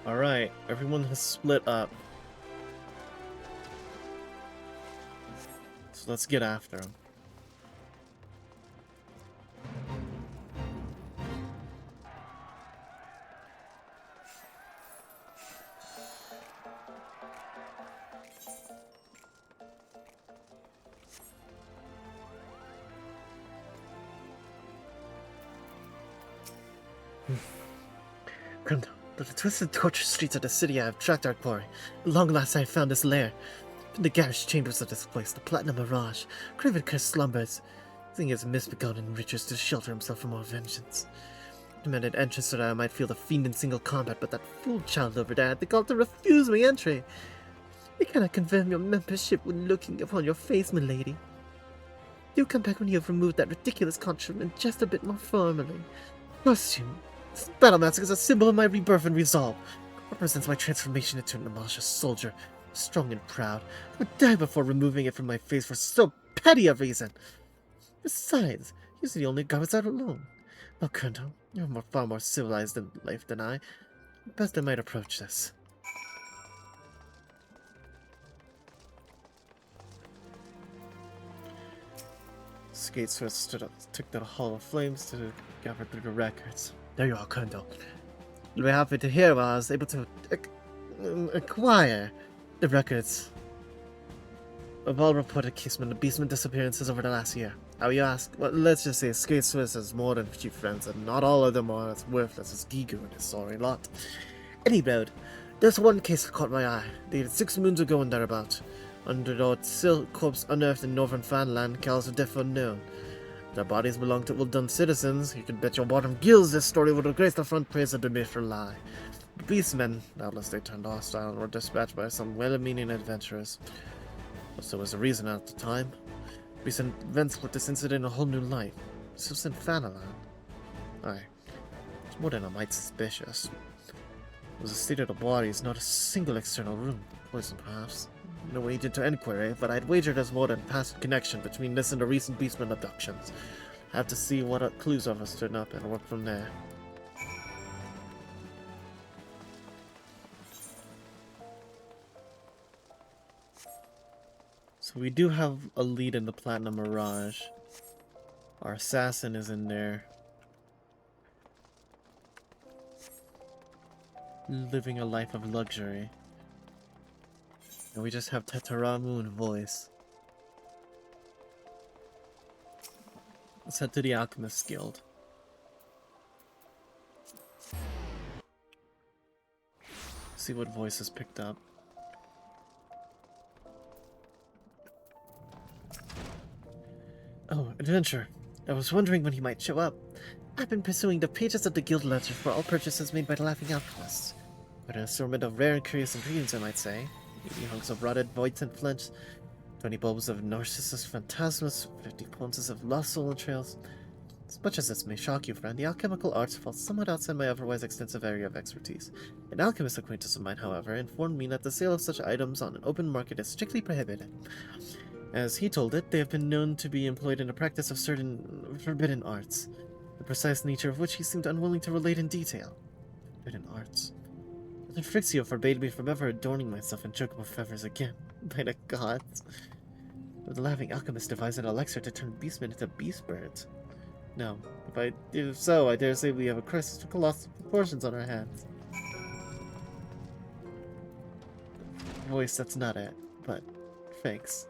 S1: Alright, everyone has split up. So let's get after him. Colonel, through the twisted tortured streets of the city I have tracked our quarry. At long last I have found this lair. In the garish chambers of this place, the Platinum Mirage, craven cursed slumbers. Seeing his misbegotten riches to shelter himself from our vengeance. Demanded entrance so that I might feel the fiend in single combat, but that fool child over there had the gall to refuse me entry. I cannot confirm your membership when looking upon your face, milady. Do come back when you have removed that ridiculous construment just a bit more formally. Costume. This battle mask is a symbol of my rebirth and resolve. It represents my transformation into an malicious soldier, strong and proud. I would die before removing it from my face for so petty a reason. Besides, these are the only garments I don't own. Well, Colonel, you're far more civilized in life than I. Best I might approach this. Skate Swift stood up, took the Hall of Flames to gather through the records. There you are, Colonel. You'll be happy to hear I was able to acquire the records of all reported casemen and beastmen disappearances over the last year. How you ask? Well, let's just say Skate Swiss has more than a few friends, and not all of them are as worthless as Gigu and his sorry lot. Anyway, there's one case that caught my eye, dated 6 moons ago and thereabout. Under the silk corpse unearthed in northern Fanland, cause of death unknown. Their bodies belong to well-done citizens. You can bet your bottom gills this story would grace the front page of the myth or lie. The beastmen, doubtless they turned hostile and were dispatched by some well-meaning adventurers. So was the reason at the time. Recent events put this incident in a whole new light. This was in Fanaland. Aye, it's more than a mite suspicious. It was a state of the bodies, not a single external room. Poison, perhaps. No agent to inquiry, but I'd wager there's more than a past connection between this and the recent beastman abductions. I have to see what clues of us turn up and work from there. So we do have a lead in the Platinum Mirage. Our assassin is in there. Living a life of luxury. And we just have Tetaramu in voice. Let's head to the Alchemist Guild. See what voice is picked up. Oh, adventure. I was wondering when he might show up. I've been pursuing the pages of the guild ledger for all purchases made by the Laughing Alchemists. Quite an assortment of rare and curious ingredients, I might say. 80 hunks of rotted voids and flints, 20 bulbs of Narcissus Phantasmus, 50 ounces of lost soul entrails. As much as this may shock you, friend, the alchemical arts fall somewhat outside my otherwise extensive area of expertise. An alchemist acquaintance of mine, however, informed me that the sale of such items on an open market is strictly prohibited. As he told it, they have been known to be employed in the practice of certain forbidden arts, the precise nature of which he seemed unwilling to relate in detail. Forbidden arts. Then Frixio forbade me from ever adorning myself in chocobo feathers again. By the gods. But the Laughing Alchemist devised an elixir to turn beastmen into beast birds. No, if so, I dare say we have a crisis of colossal proportions on our hands. Voice, that's not it, but thanks.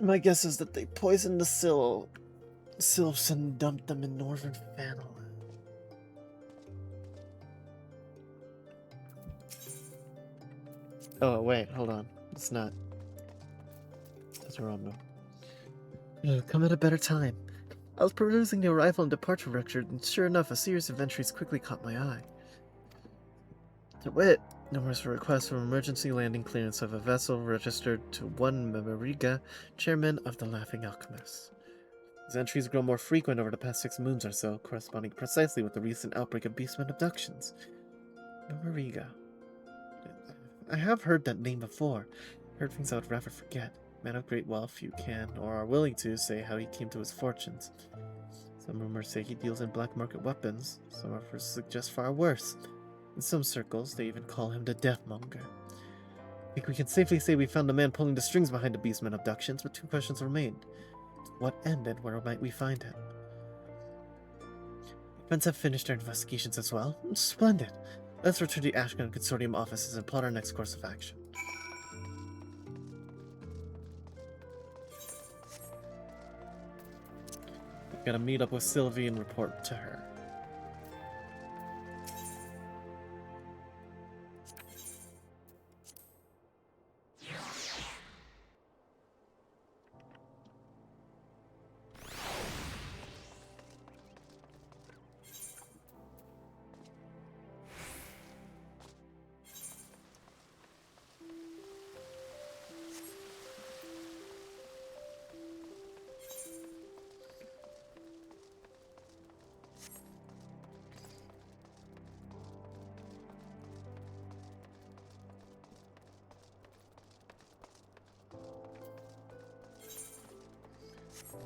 S1: My guess is that they poisoned the sylphs and dumped them in northern Fennel. Oh, wait, hold on. It's not. That's a wrong one. It'll come at a better time. I was perusing the arrival and departure record, and sure enough, a series of entries quickly caught my eye. To wit, numerous requests for emergency landing clearance of a vessel registered to one Memoriga, chairman of the Laughing Alchemists. These entries grow more frequent over the past 6 moons or so, corresponding precisely with the recent outbreak of beastmen abductions. Memoriga. I have heard that name before. Heard things I would rather forget. Man of great wealth, few can, or are willing to, say how he came to his fortunes. Some rumors say he deals in black market weapons. Some others suggest far worse. In some circles, they even call him the Deathmonger. I think we can safely say we found the man pulling the strings behind the beastmen abductions, but 2 questions remain. To what end and where might we find him? Friends have finished their investigations as well. Splendid. Let's return to the Ashcan Consortium offices and plot our next course of action. I've got to meet up with Sylvie and report to her.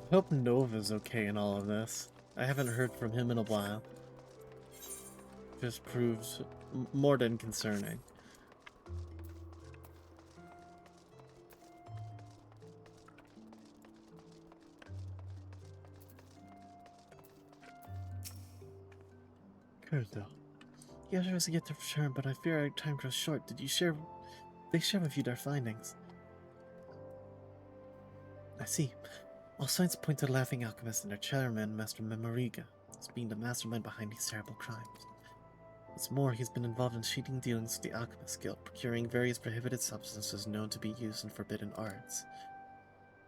S1: I hope Nova's okay in all of this. I haven't heard from him in a while. This proves more than concerning. Kurdo. Yes, I was yet to return, but I fear our time grows short. Did they share with you their findings? I see. All signs point to the Laughing Alchemist and their chairman, Master Memoriga, as being the mastermind behind these terrible crimes. What's more, he's been involved in cheating dealings with the Alchemist Guild, procuring various prohibited substances known to be used in forbidden arts.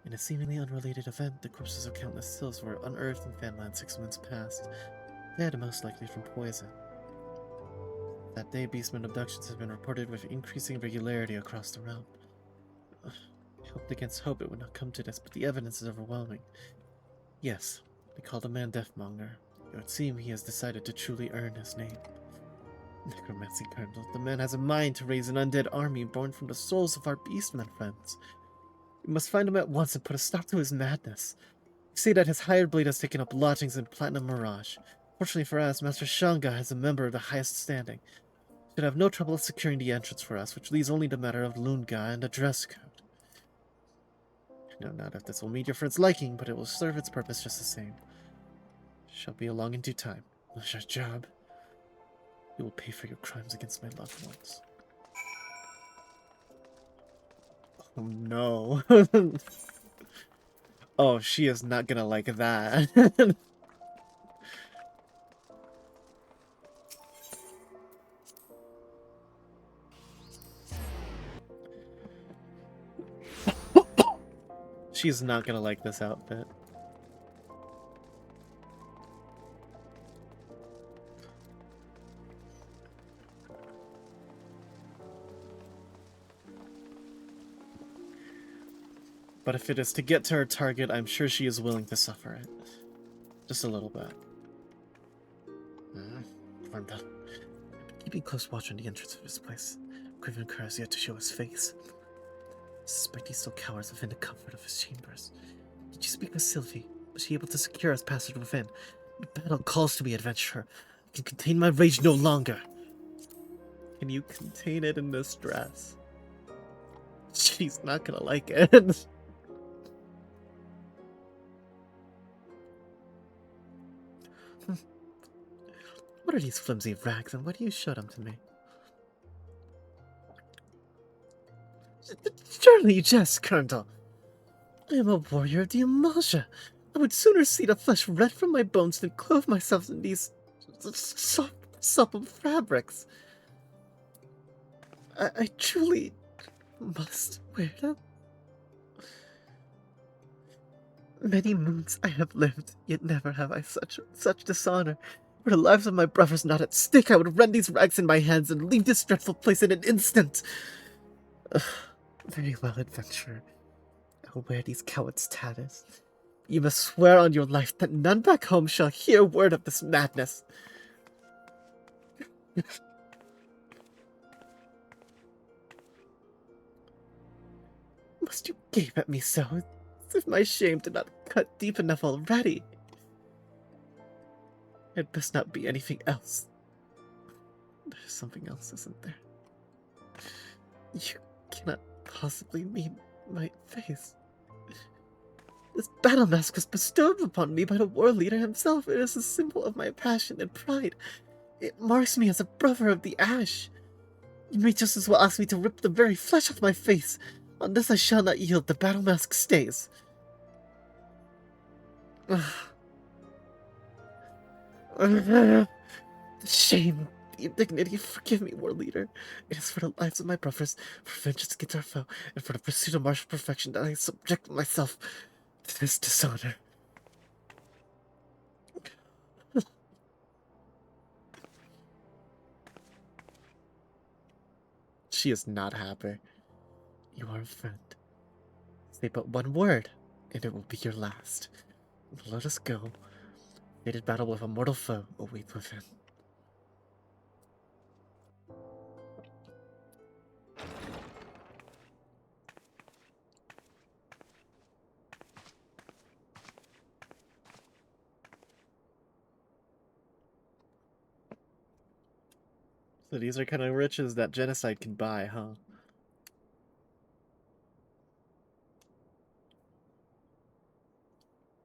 S1: In a seemingly unrelated event, the corpses of countless sylphs were unearthed in Fanland 6 months past, dead most likely from poison. That day, beastmen abductions have been reported with increasing regularity across the realm. I hoped against hope it would not come to this, but the evidence is overwhelming. Yes, they call the man Deathmonger. It would seem he has decided to truly earn his name. Necromancy Colonel, the man has a mind to raise an undead army born from the souls of our beastmen friends. We must find him at once and put a stop to his madness. You say that his hired blade has taken up lodgings in Platinum Mirage. Fortunately for us, Master Shanga is a member of the highest standing. Should have no trouble securing the entrance for us, which leaves only the matter of Lunga and the dress code. No doubt if this will meet your friend's liking, but it will serve its purpose just the same. Shall be along in due time. That's your job. You will pay for your crimes against my loved ones. Oh no. Oh, she is not gonna like that. She's not gonna like this outfit. But if it is to get to her target, I'm sure she is willing to suffer it. Just a little bit. Keeping close watch on the entrance of this place. Grivenker has yet to show his face. I suspect he still cowers within the comfort of his chambers. Did you speak with Sylvie? Was she able to secure us passage within? The battle calls to me, adventurer. I can contain my rage no longer. Can you contain it in this dress? She's not gonna like it. What are these flimsy rags, and why do you show them to me? Surely you jest, Colonel. I am a warrior of the Imalja. I would sooner see the flesh rent from my bones than clothe myself in these soft, supple fabrics. I truly must wear them. Many moons I have lived, yet never have I such dishonor. Were the lives of my brothers not at stake, I would rend these rags in my hands and leave this dreadful place in an instant. Ugh, very well, adventurer. I will wear these cowards' tatters. You must swear on your life that none back home shall hear word of this madness. Must you gape at me so, as if my shame did not cut deep enough already? It must not be anything else. There's something else, isn't there? You cannot possibly mean my face. This battle mask was bestowed upon me by the war leader himself. It is a symbol of my passion and pride. It marks me as a brother of the Ash. You may just as well ask me to rip the very flesh off my face. On this I shall not yield. The battle mask stays. The shame, the indignity, forgive me, war leader. It is for the lives of my brothers, for vengeance against our foe, and for the pursuit of martial perfection that I subject myself to this dishonor. She is not happy. You are a friend. Say but one word, and it will be your last. Let us go. Fated battle with a mortal foe awaits within. So these are kind of riches that genocide can buy, huh?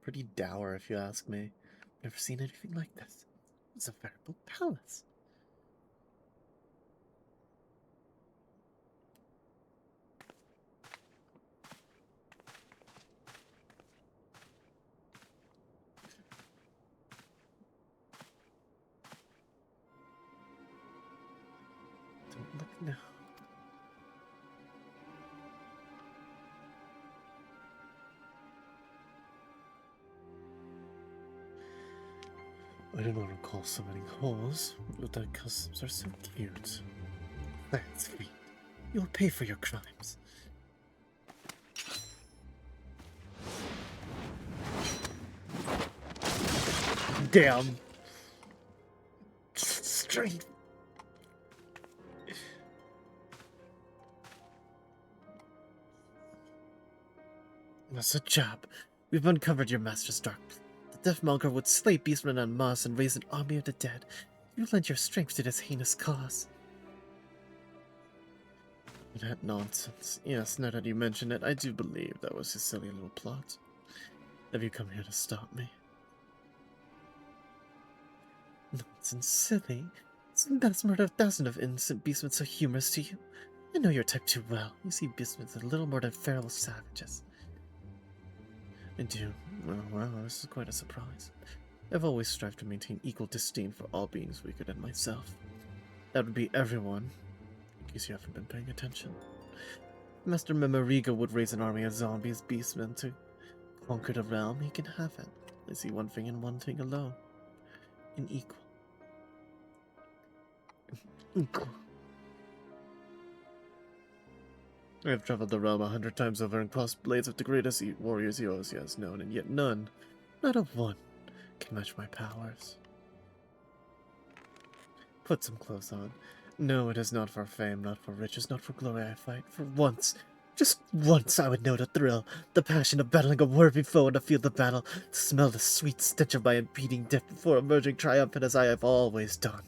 S1: Pretty dour, if you ask me. Never seen anything like this. It's a veritable palace. Don't look now. I do not recall so many holes, but the customs are so cute. That's sweet. You'll pay for your crimes. Damn. Strength. That's a job. We've uncovered your master's dark plan. The Deathmonger would slay beastmen en masse and raise an army of the dead. You lend your strength to this heinous cause. That nonsense. Yes, now that you mention it, I do believe that was a silly little plot. Have you come here to stop me? Nonsense, silly. That's murder of thousands of innocent beastmen so humorous to you. I know your type too well. You see beastmen as little more than feral savages. I do. Well, this is quite a surprise. I've always strived to maintain equal disdain for all beings weaker than myself. That would be everyone, in case you haven't been paying attention. Master Memoriga would raise an army of zombies, beastmen, to conquer the realm. He can have it. I see one thing and one thing alone. An equal. Equal. I have traveled the realm 100 times over and crossed blades with the greatest warriors he has known, and yet none, not a one, can match my powers. Put some clothes on. No, it is not for fame, not for riches, not for glory I fight. For once, just once, I would know the thrill, the passion of battling a worthy foe in the field of battle, to smell the sweet stench of my impeding death before emerging triumphant as I have always done.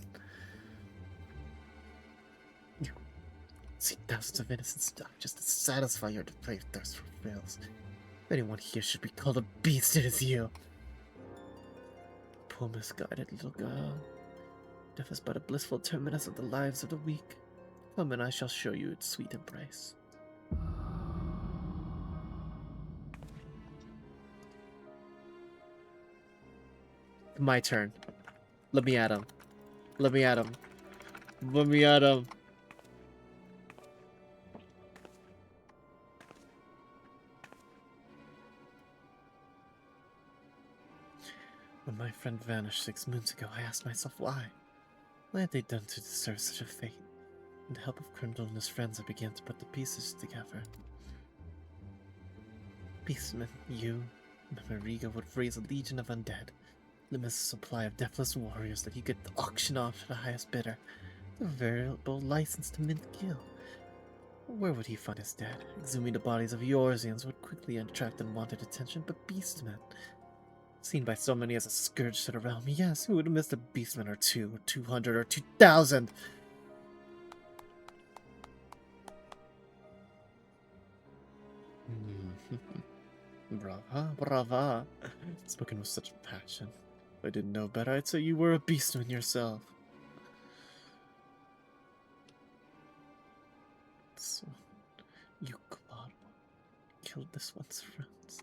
S1: You see thousands of innocents die just to satisfy your depraved thirst for thrills. If anyone here should be called a beast, it is you. Poor misguided little girl. Death is but a blissful terminus of the lives of the weak. Come and I shall show you its sweet embrace. My turn. Let me at him. Let me at him. Let me at him. When my friend vanished 6 moons ago, I asked myself why. What had they done to deserve such a fate? With the help of Krimdal and his friends, I began to put the pieces together. Beastman, you, Mamariga would raise a legion of undead, limitless supply of deathless warriors that he could auction off to the highest bidder, a veritable license to mint gil. Where would he find his dead? Exhuming the bodies of Eorzeans would quickly attract unwanted attention, but Beastmen, seen by so many as a scourge to the realm, yes, who would have missed a Beastman or 2, or 200, or 2,000? Brava, brava. Spoken with such passion. If I didn't know better, I'd say you were a beastman yourself. So, you Claude killed this one's friends.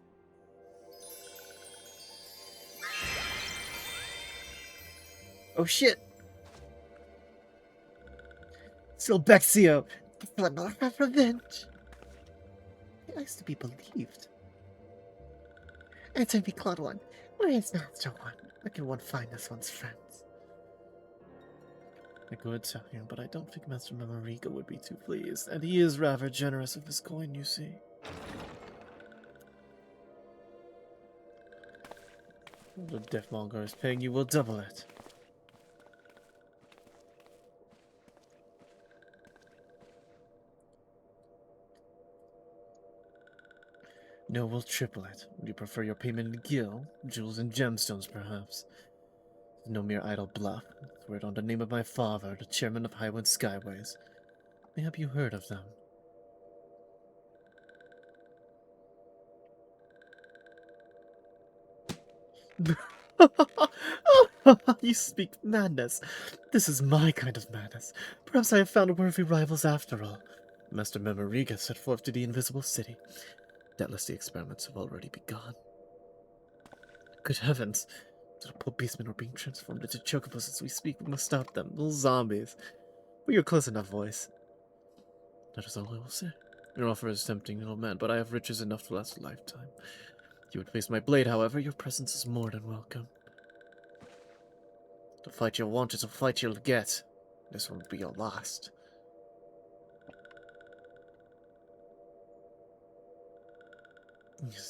S1: Oh shit! Silbexio!
S2: The North have revenge.
S3: It likes to be believed. Answer me, Claude 1. Where is Master 1? Where can one find this one's friends?
S1: I could tell you, but I don't think Master Mamariga would be too pleased, and he is rather generous with his coin, you see. The Deathmonger is paying you will double it. No, we'll triple it. Would you prefer your payment in gil, jewels, and gemstones, perhaps? No mere idle bluff. Swear it on the name of my father, the chairman of Highwind Skyways. Mayhap you heard of them? You speak madness. This is my kind of madness. Perhaps I have found worthy rivals after all. Master Memoriga set forth to the Invisible City. Doubtless the experiments have already begun. Good heavens! The poor beastmen are being transformed into chocobos as we speak. We must stop them. Little zombies. But you're close enough, voice. That is all I will say. Your offer is tempting, little man, but I have riches enough to last a lifetime. If you would face my blade, however, your presence is more than welcome. The fight you'll want is a fight you'll get. This one will be your last.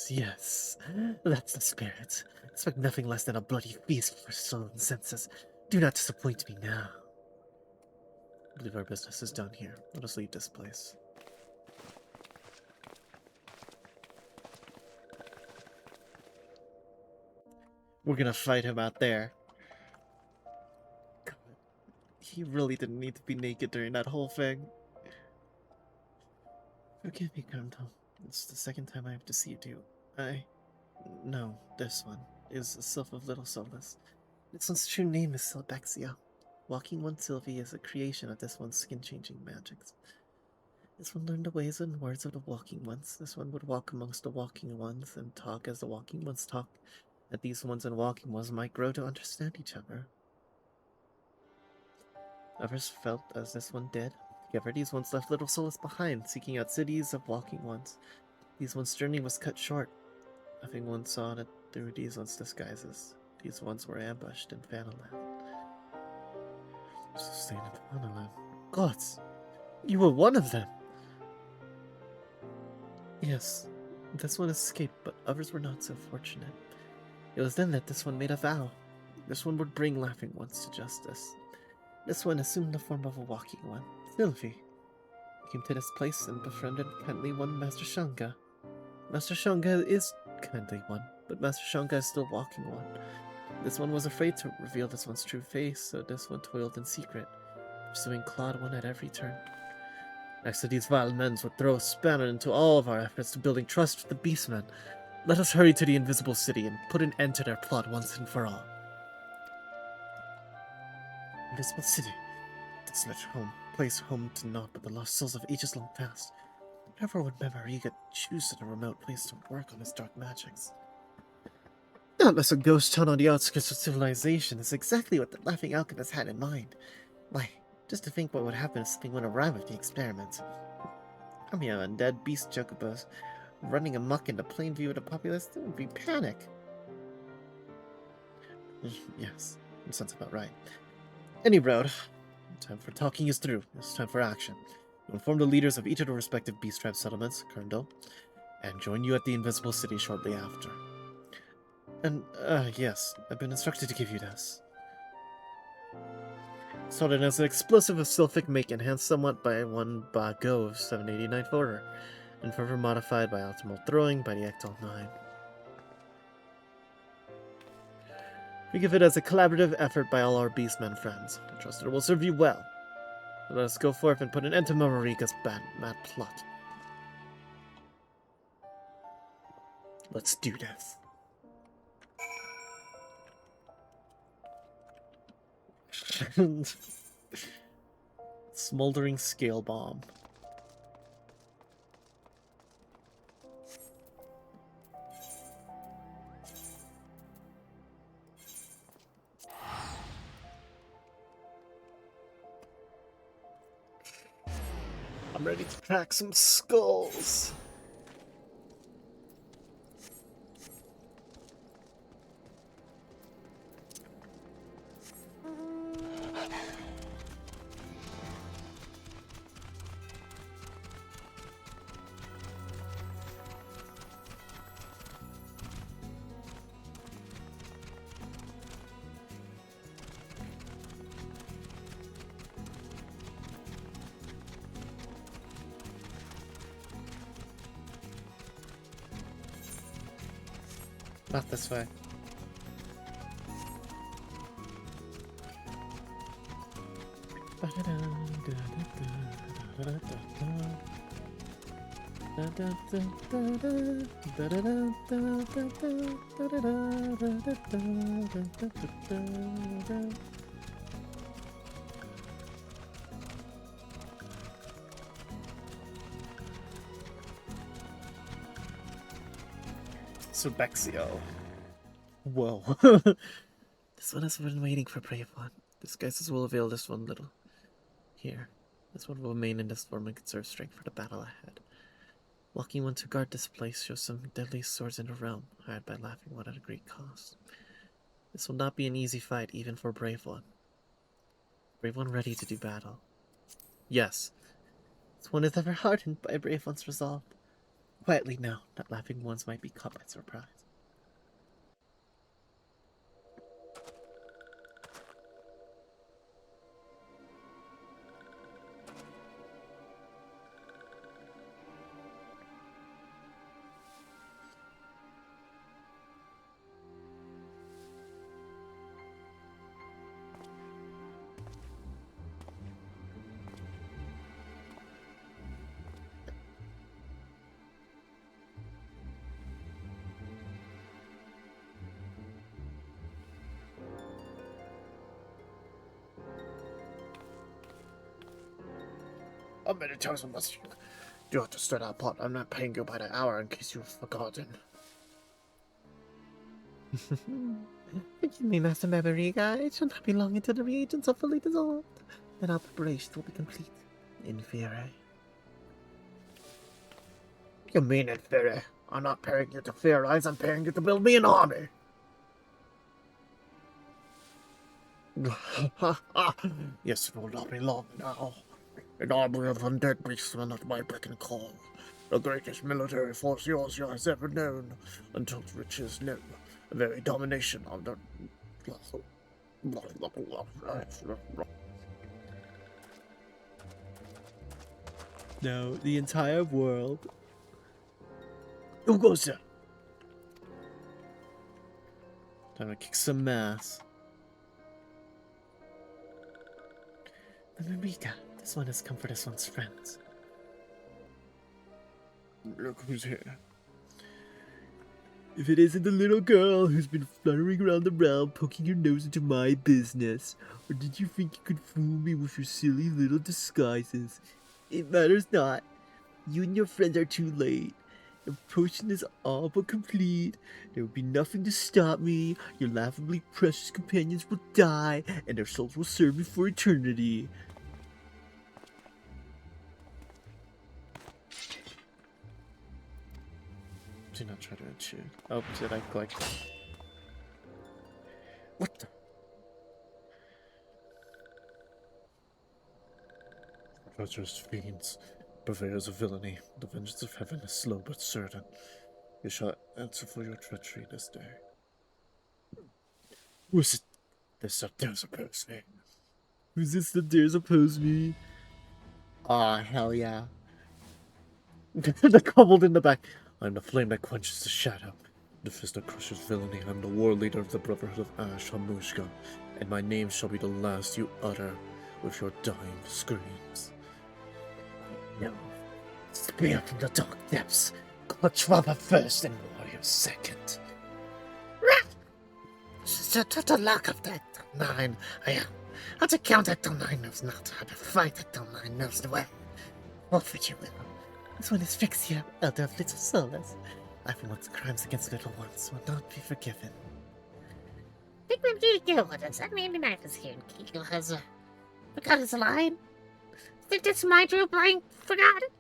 S1: Yes, that's the spirit. Expect nothing less than a bloody feast for soul and senses. Do not disappoint me now. I believe our business is done here. Let us leave this place. We're gonna fight him out there. God, he really didn't need to be naked during that whole thing. Forgive me, Grimdal. It's the second time I have deceived you. No, this one is a sylph of little solace. This one's true name is Silbexia. Walking One Sylvie is a creation of this one's skin-changing magics. This one learned the ways and words of the Walking Ones. This one would walk amongst the Walking Ones and talk as the Walking Ones talk, that these ones and Walking Ones might grow to understand each other. Others felt as this one did. Together, these ones left little solace behind, seeking out cities of Walking Ones. These ones' journey was cut short. Nothing one saw it through these ones' disguises. These ones were ambushed in Fanaland. Sustained in Fanaland. Gods! You were one of them! Yes, this one escaped, but others were not so fortunate. It was then that this one made a vow. This one would bring Laughing Ones to justice. This one assumed the form of a Walking One, Sylvie. Came to this place and befriended kindly one Master Shanga. Master Shanga is kindly one, but Master Shanga is still Walking One. This one was afraid to reveal this one's true face, so this one toiled in secret, pursuing Claude One at every turn. Next to these vile men would throw a spanner into all of our efforts to building trust with the Beastmen. Let us hurry to the Invisible City and put an end to their plot once and for all. Invisible City. Desolate home. Place home to naught but the lost souls of ages long past. Never would Memoriga choose such a remote place to work on his dark magics. Doubtless a ghost town on the outskirts of civilization is exactly what the Laughing Alchemist had in mind. Why, just to think what would happen if something went awry with the experiment. I mean, undead beast chocobos running amok in the plain view of the populace, that would be panic. Yes, that sounds about right. Any road, time for talking is through. It's time for action. We'll inform the leaders of each of the respective beast tribe settlements, Kerndal, and join you at the Invisible City shortly after. And, yes, I've been instructed to give you this. Started as an explosive of Sylphic make enhanced somewhat by one Go of 789th order, and further modified by optimal throwing by the Ectol 9. Think of it as a collaborative effort by all our Beastmen friends. I trust it will serve you well. Let us go forth and put an end to Mamarika's mad plot. Let's do this. Smoldering scale bomb. I'm ready to crack some skulls. Not this way. Subexio. Whoa. This one has been waiting for Brave One. Disguises will avail this one little. Here. This one will remain in this form and conserve strength for the battle ahead. Walking one to guard this place shows some deadly swords in the realm, hired by Laughing One at a great cost. This will not be an easy fight even for Brave One. Brave One ready to do battle. Yes. This one is ever hardened by Brave One's resolve. Quietly now, that Laughing Ones might be caught by surprise. How many times must you do have to stir that pot? I'm not paying you by the hour in case you've forgotten. Forgive me, Master Maveriga. It shall not be long until the reagents are fully dissolved. Then our preparations will be complete. Inferi. You mean Inferi? I'm not paying you to theorize, I'm paying you to build me an army. Yes, it will not be long now. An army of undead beastmen at my beck and call. The greatest military force yours has ever known, until riches know the very domination of the... No, the entire world. Who goes there? Time to kick some ass. Marika, this one has come for this one's friends. Look who's here. If it isn't the little girl who's been fluttering around the realm, poking your nose into my business, or did you think you could fool me with your silly little disguises? It matters not. You and your friends are too late. The potion is all but complete. There will be nothing to stop me. Your laughably precious companions will die, and their souls will serve me for eternity. Do not try to intrude. Oh, did I click? What the? Treacherous fiends, purveyors of villainy, the vengeance of heaven is slow but certain. You shall answer for your treachery this day. Who is it? This that dares oppose me? Who's this that dares oppose me? Ah, hell yeah. The kobold in the back. I am the flame that quenches the shadow, the fist that crushes villainy. I am the war leader of the Brotherhood of Ash Hamushka, and my name shall be the last you utter with your dying screams. No. Spear from the dark depths. Clutch Robber first and Warrior second.
S2: The luck of that 9. I am. How to count at 9 knows not. How to fight at 9 knows the way. What for you will. This one is Fixia, elder of little souls. I for once crimes against little ones will not be forgiven.
S3: I think we need to go with us. I mean, the knife is here. Kiko has forgot his line. Think this my Drew Blank forgot it?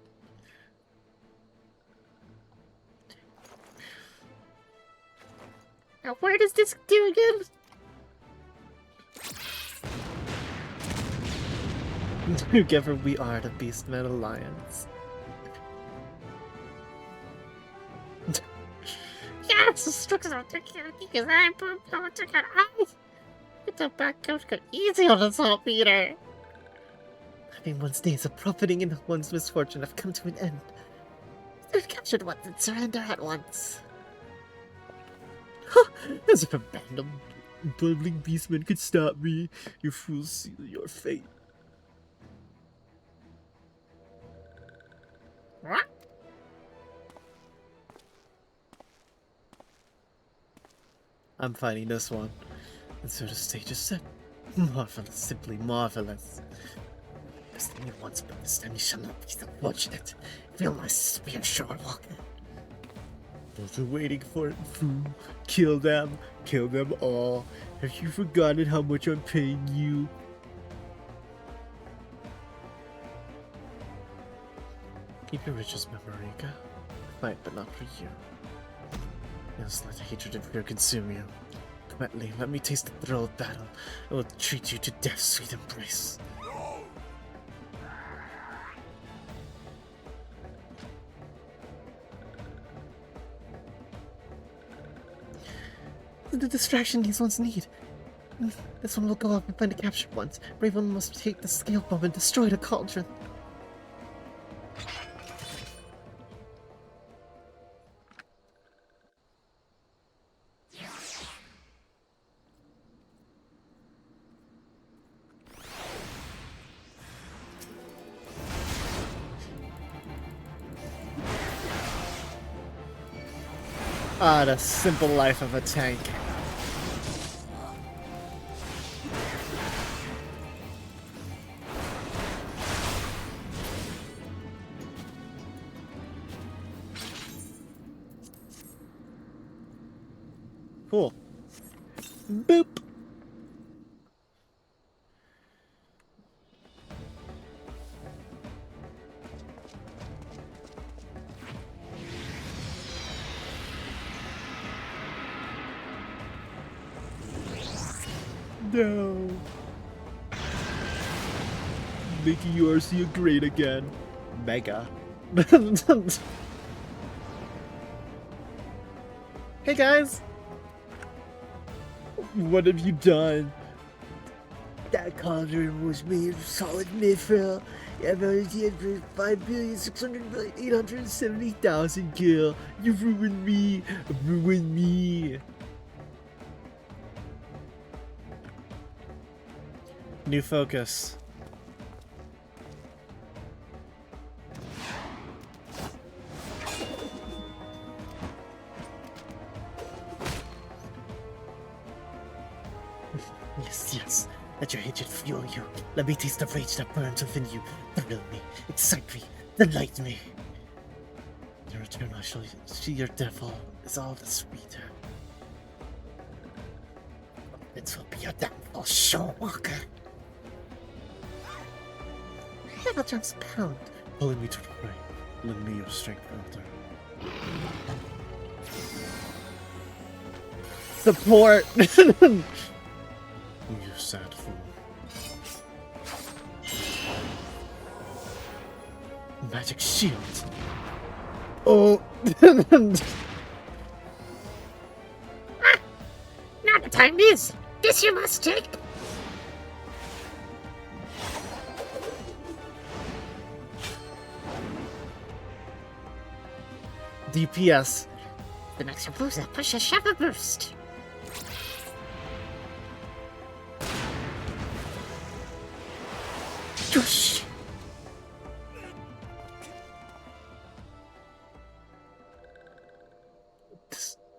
S3: Now, where does this do again?
S1: Together we are the Beastmen Alliance.
S3: Yes, the structures are because I'm going to get out. Get the back coach go easy on this little Peter.
S2: Having one's days of profiting in one's misfortune have come to an end. They've captured once and surrender at once.
S1: As if a band of bumbling beastmen could stop me. You fools seal your fate.
S3: What?
S1: I'm fighting this one. And so the stage is set. Marvelous, simply marvelous.
S2: This thing you once, but this time you shall not be so fortunate. Feel my spear, short walker.
S1: Those are waiting for it, fool. Kill them all. Have you forgotten how much I'm paying you? Keep your riches, Memorica. Fight, but not for you. Yes, let the hatred and fear consume you. Come at me, let me taste the thrill of battle. I will treat you to death's sweet embrace.
S2: The distraction these ones need. This one will go up and find the captured ones. Brave one must take the scale bomb and destroy the cauldron.
S1: Ah, the simple life of a tank. Cool. Boop. No. Making URC great again. Mega. Hey guys! What have you done?
S2: That cauldron was made of solid mithril. Evaluated for
S1: 5,600,870,000 gil. You ruined me. Ruined me. New focus.
S2: Yes, yes. Let your hatred fuel you. Let me taste the rage that burns within you. Thrill me, excite me, delight me.
S1: There are return, I shall see your devil is all the sweeter.
S2: It will be your downfall, sure, Walker.
S3: Devil jumps pound.
S1: Pulling me to the right. Lend me your strength, Elder. Support! You sad fool. Magic shield! Oh!
S3: Now the time is. This you must take.
S1: DPS.
S3: The next Rabuza pushes Shadow Burst. Whoosh.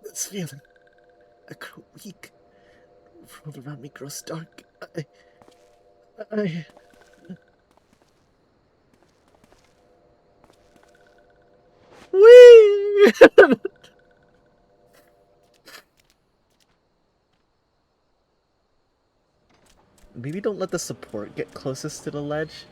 S1: This feeling. I grow weak. The world around me grows dark. I... Whee! Maybe don't let the support get closest to the ledge.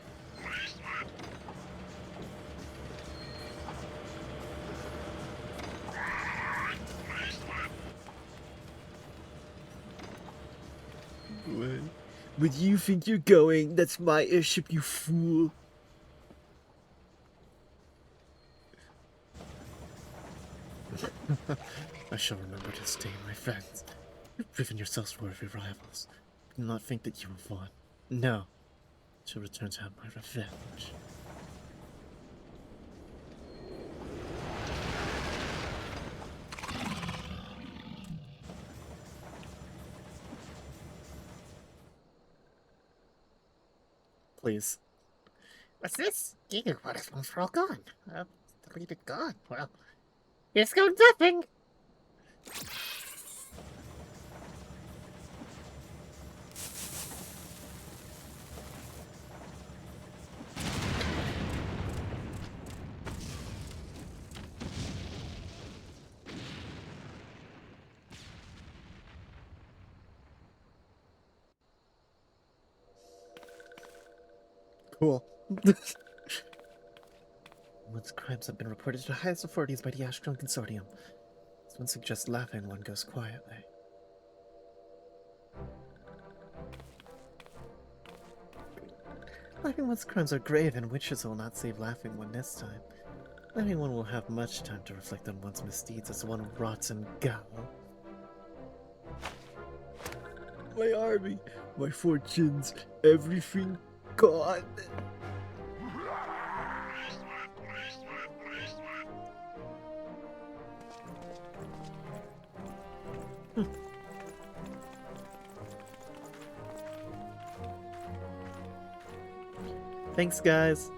S1: Where do you think you're going? That's my airship, you fool. I shall remember this day, my friends. You've proven yourselves worthy rivals. Do not think that you have won. No. I shall return to have my revenge. Please.
S3: What's this? Ew, what is one for all gone? Deleted gone. Well, here's go nothing.
S1: Cool. Once crimes have been reported to the highest authorities by the Ashgrove Consortium. This one suggests laughing one goes quietly. Laughing one's crimes are grave, and witches will not save Laughing One this time. Laughing One will have much time to reflect on one's misdeeds as one rots in gall. My army, my fortunes, everything gone. Thanks, guys.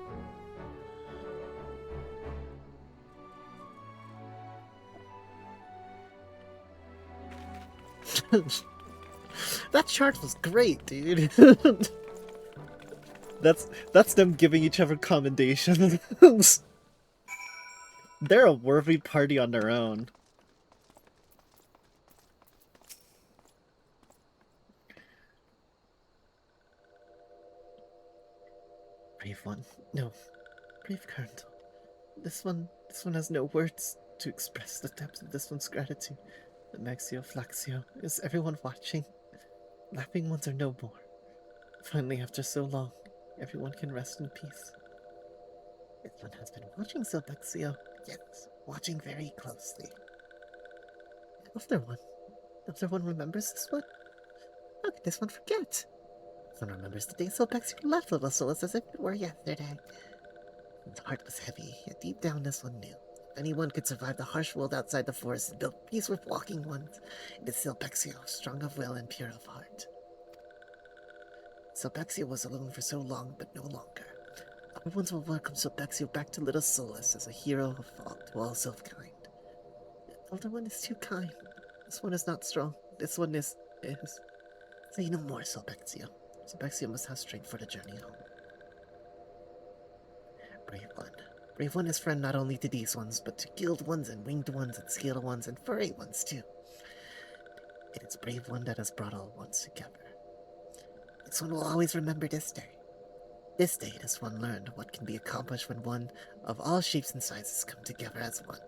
S1: That chart was great, dude. That's them giving each other commendations. They're a worthy party on their own. Brave one. No. Brave Colonel. This one has no words to express the depth of this one's gratitude. The Maxio Flaxio. Is everyone watching? Laughing ones are no more. Finally, after so long, everyone can rest in peace. Everyone has been watching Silvexio. Yes, watching very closely. Elder one remembers this one? How could this one forget? This one remembers the day Silvexio left Little Souls as if it were yesterday. His heart was heavy, yet deep down this one knew. If anyone could survive the harsh world outside the forest and build peace with walking ones, it is Silvexio, strong of will and pure of heart. Silvexio was alone for so long, but no longer. Other ones will welcome Silvexio back to Little Solus as a hero of all to all self-kind. The elder one is too kind. This one is not strong. This one is. Say no more, Silvexio. Silvexio must have strength for the journey home. Brave one.
S2: Brave One is friend not only to these ones, but to guild ones and winged ones and scaled ones and furry ones too. It is Brave One that has brought all ones together. This one will always remember this day. This day this one learned what can be accomplished when one of all shapes and sizes come together as one.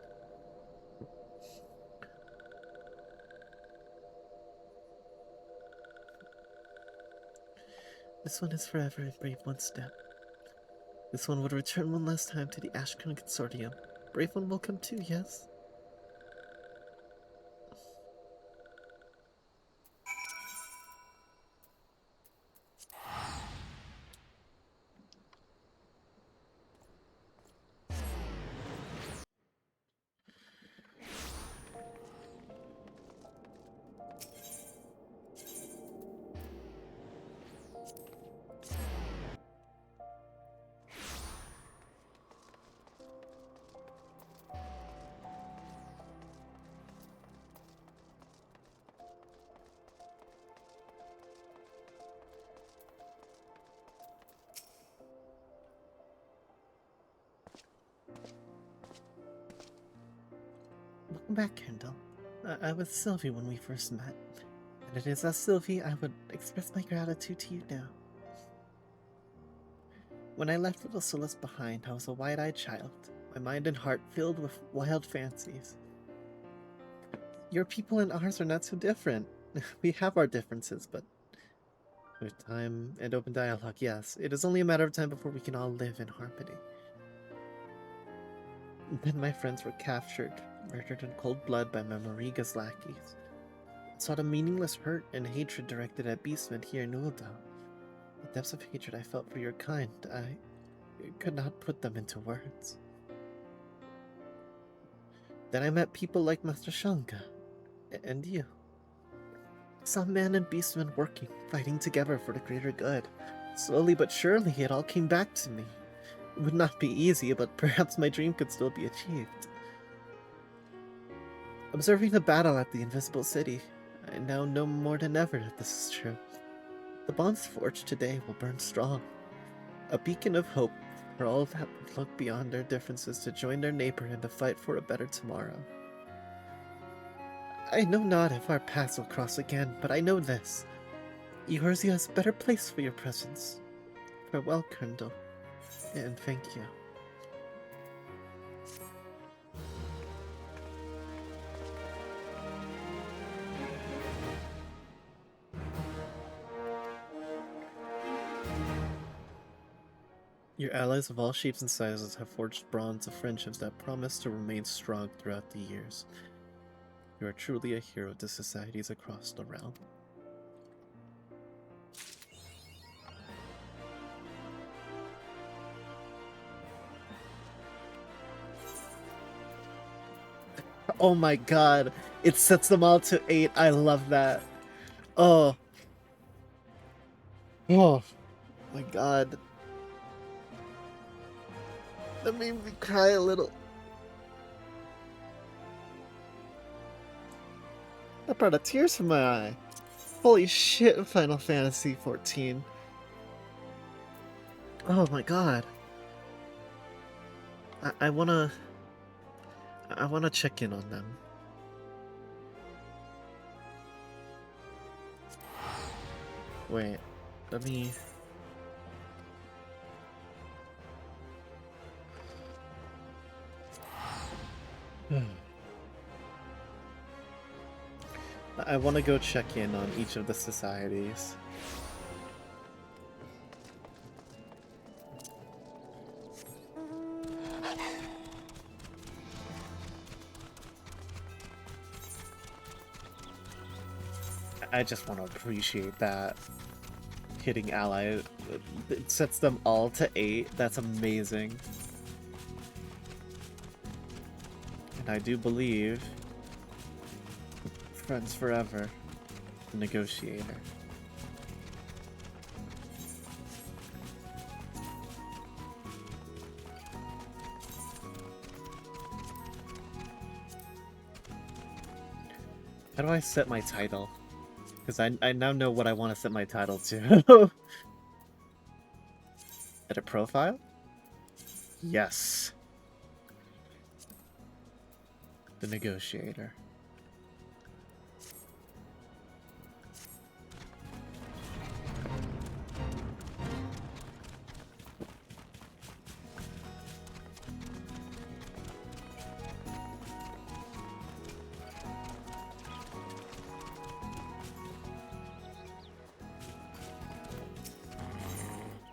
S2: This one is forever in Brave One's step. This one would return one last time to the Ashkern Consortium. Brave One will come too, yes? Welcome back, Kendall. I was Sylvie when we first met, and it is as Sylvie I would express my gratitude to you now. When I left Little Solace behind, I was a wide-eyed child, my mind and heart filled with wild fancies. Your people and ours are not so different. We have our differences, but with time and open dialogue, yes, it is only a matter of time before we can all live in harmony. Then my friends were captured, murdered in cold blood by my Mariga's lackeys. I saw the meaningless hurt and hatred directed at beastmen here in Uldal. The depths of hatred I felt for your kind, I could not put them into words. Then I met people like Master Shanga, and you. I saw man and beastmen working, fighting together for the greater good. Slowly but surely it all came back to me. It would not be easy, but perhaps my dream could still be achieved. Observing the battle at the Invisible City, I now know more than ever that this is true. The bonds forged today will burn strong. A beacon of hope for all that look beyond their differences to join their neighbor in the fight for a better tomorrow. I know not if our paths will cross again, but I know this. Eorzea has a better place for your presence. Farewell, Kendall, and thank you. Your allies of all shapes and sizes have forged bonds of friendships that promise to remain strong throughout the years. You are truly a hero to societies across the realm. Oh my god, it sets them all to 8. I love that. Oh. Oh my god. That made me cry a little. That brought a tears from my eye. Holy shit, Final Fantasy XIV. Oh my god. I wanna check in on them. Wait, let me... I want to go check in on each of the societies. I just want to appreciate that. Hitting ally, it sets them all to 8. That's amazing. And I do believe friends forever, the negotiator. How do I set my title? Because I now know what I want to set my title to. Edit profile? Yes.
S1: The negotiator.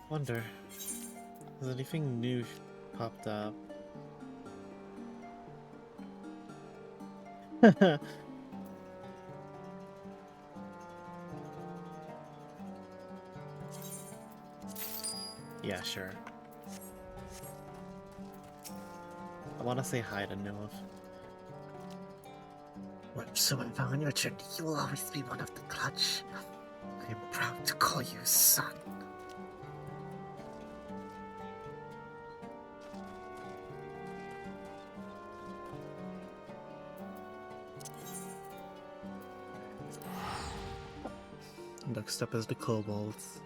S1: Wonder, has anything new popped up? Yeah, sure. I want to say hi to Nilf.
S2: Whatsoever on your journey, you will always be one of the clutch. I am proud to call you son.
S1: Next up is the kobolds.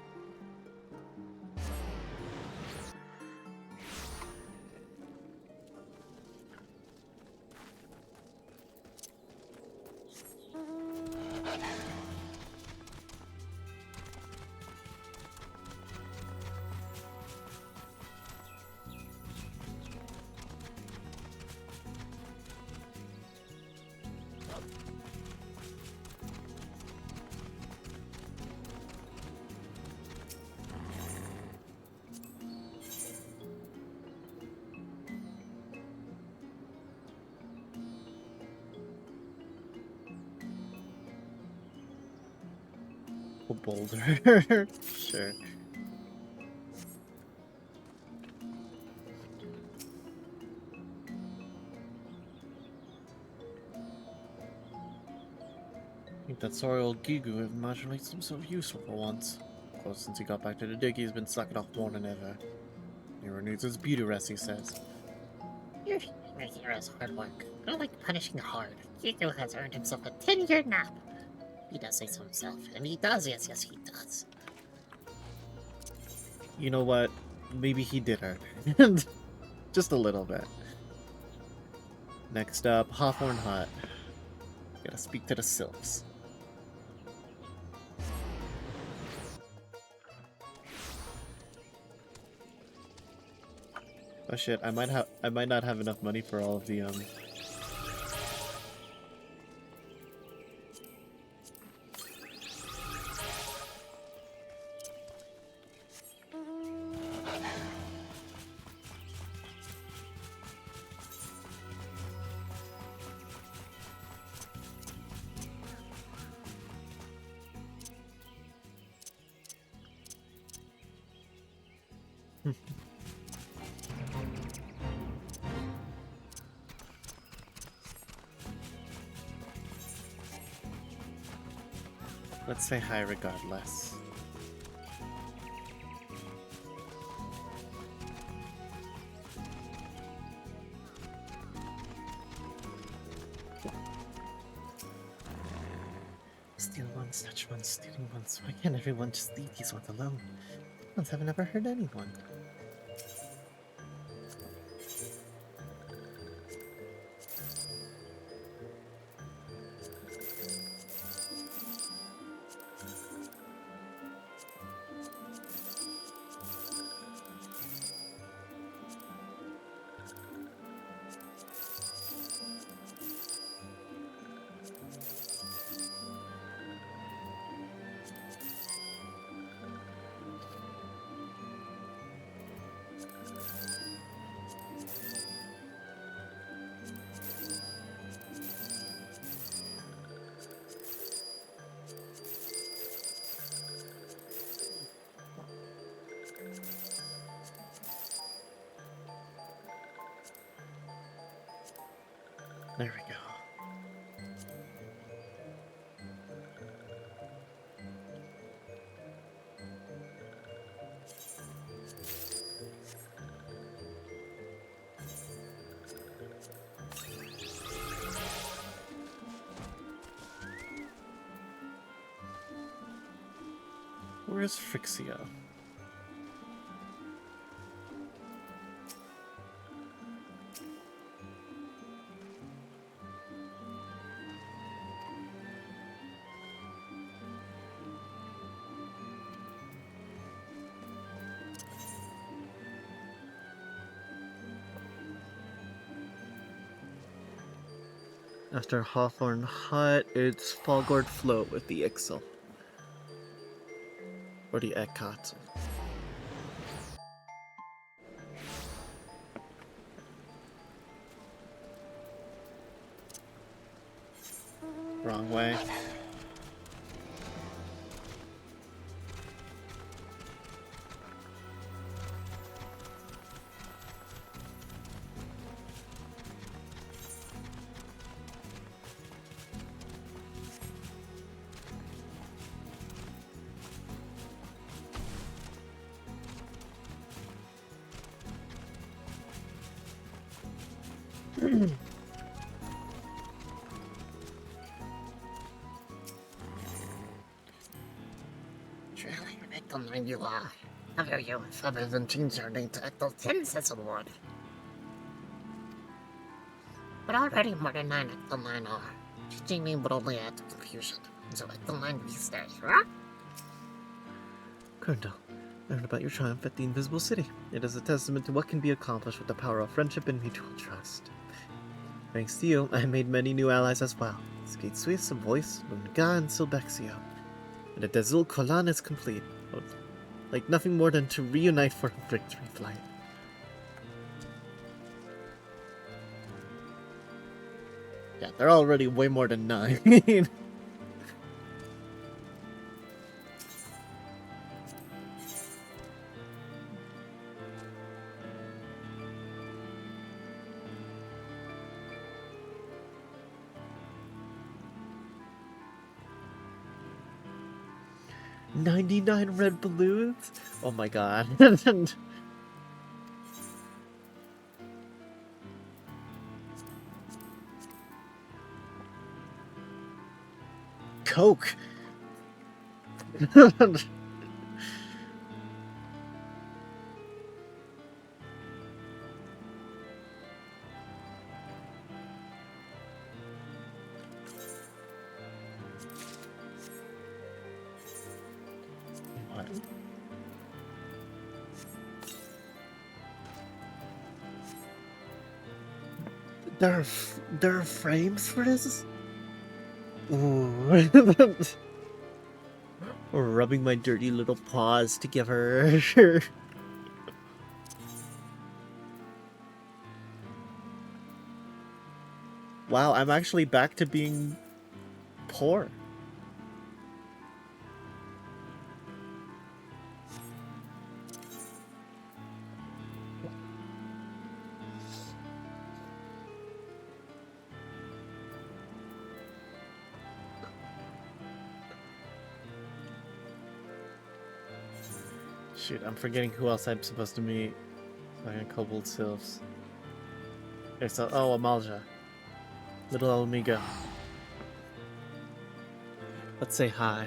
S1: A boulder. Sure. I think that sorry old Gigu modulates himself useful for once. Of course, since he got back to the dig, he's been sucking off more than ever. He renews his beauty rest, he says.
S3: Your hero's hard work. I like punishing hard. Hugo has earned himself a 10-year nap. He does say so himself, and he does, yes, he does.
S1: You know what? Maybe he did earn. Just a little bit. Next up, Hawthorne Hut. Gotta speak to the sylphs. Oh shit, I might not have enough money for all of the Let's say hi regardless. Steal once, touch once, stealing once. Why can't everyone just leave these ones alone? Ones haven't ever hurt anyone. There we go. Where's Frixia? After Hawthorne Hut, it's Fallgourd Float with the Ixel. Or the Ekkatsu. Wrong way.
S2: Truly an Ecto 9 you are. How dare you, if I even change your name to Ecto 10 Cecilward? But already more than 9 Ecto 9 are. Changing name would only add to confusion. So Ecto 9 we stay, huh?
S1: Colonel, I heard about your triumph at the Invisible City. It is a testament to what can be accomplished with the power of friendship and mutual trust. Thanks to you, I made many new allies as well. Skate Swiss, Voice, Lunga, and Silbexio. And the Dazul Kolan is complete. Like nothing more than to reunite for a victory flight. Yeah, they're already way more than 9. 99 red balloons? Oh my god. Coke! What? There are frames for this? Ooh. Rubbing my dirty little paws to give her. Wow, I'm actually back to being poor. Shoot, I'm forgetting who else I'm supposed to meet. Like Kobold Sylphs. It's Amalja. Little Almiga. Let's say hi.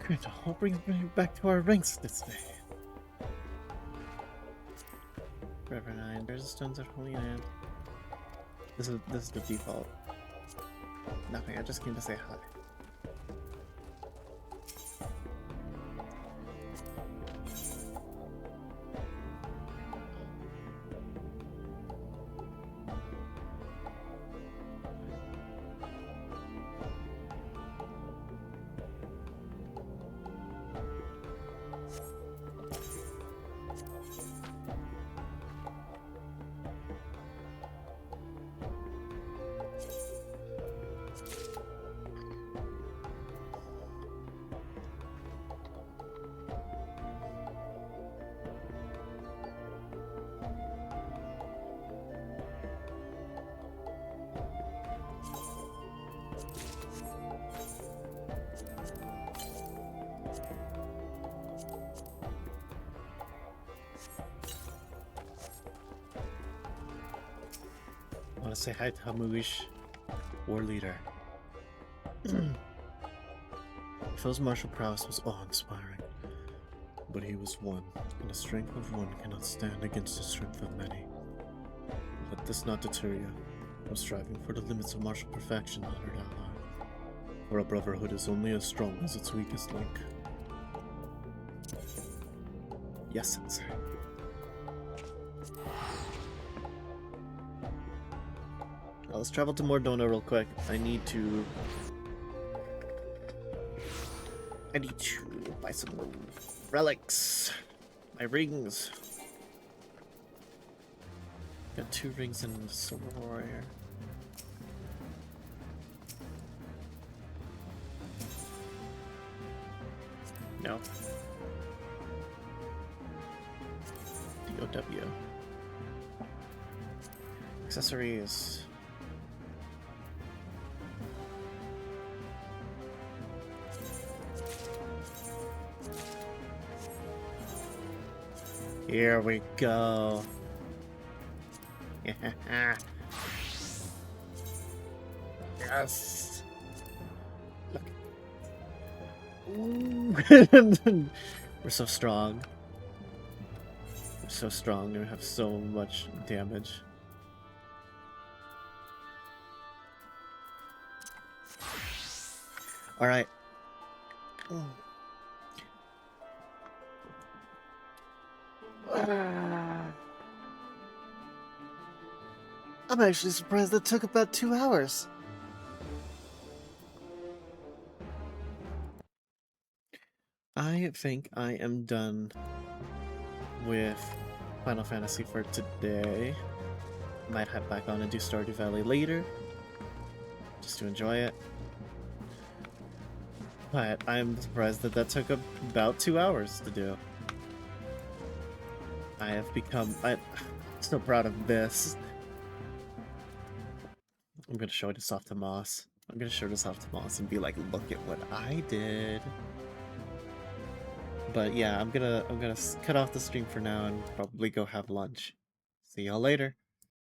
S1: Great, I'll bring you back to our ranks this day. Forever 9. There's the stones at Holy Land. This is the default. Nothing, I just came to say hi. want to say hi to Hamuish, war leader. Phil's martial prowess was awe-inspiring, but he was one, and the strength of one cannot stand against the strength of many. Let this not deter you from striving for the limits of martial perfection, honored ally. For a brotherhood is only as strong as its weakest link. Yes, Sensei. Now let's travel to Mordona real quick. I need to buy some relics. My rings. Got 2 rings in the Silver Warrior. No. DOW. Accessories. Here we go. Yes. Look. We're so strong. We're so strong and we have so much damage. Alright. I'm actually surprised that took about 2 hours. I think I am done with Final Fantasy for today. Might head back on and do Stardew Valley later, just to enjoy it. But I'm surprised that that took about 2 hours to do. I have become... I'm so proud of this. I'm gonna show this off to Moss. I'm gonna show this off to Moss and be like, look at what I did. But yeah, I'm gonna cut off the stream for now and probably go have lunch. See y'all later.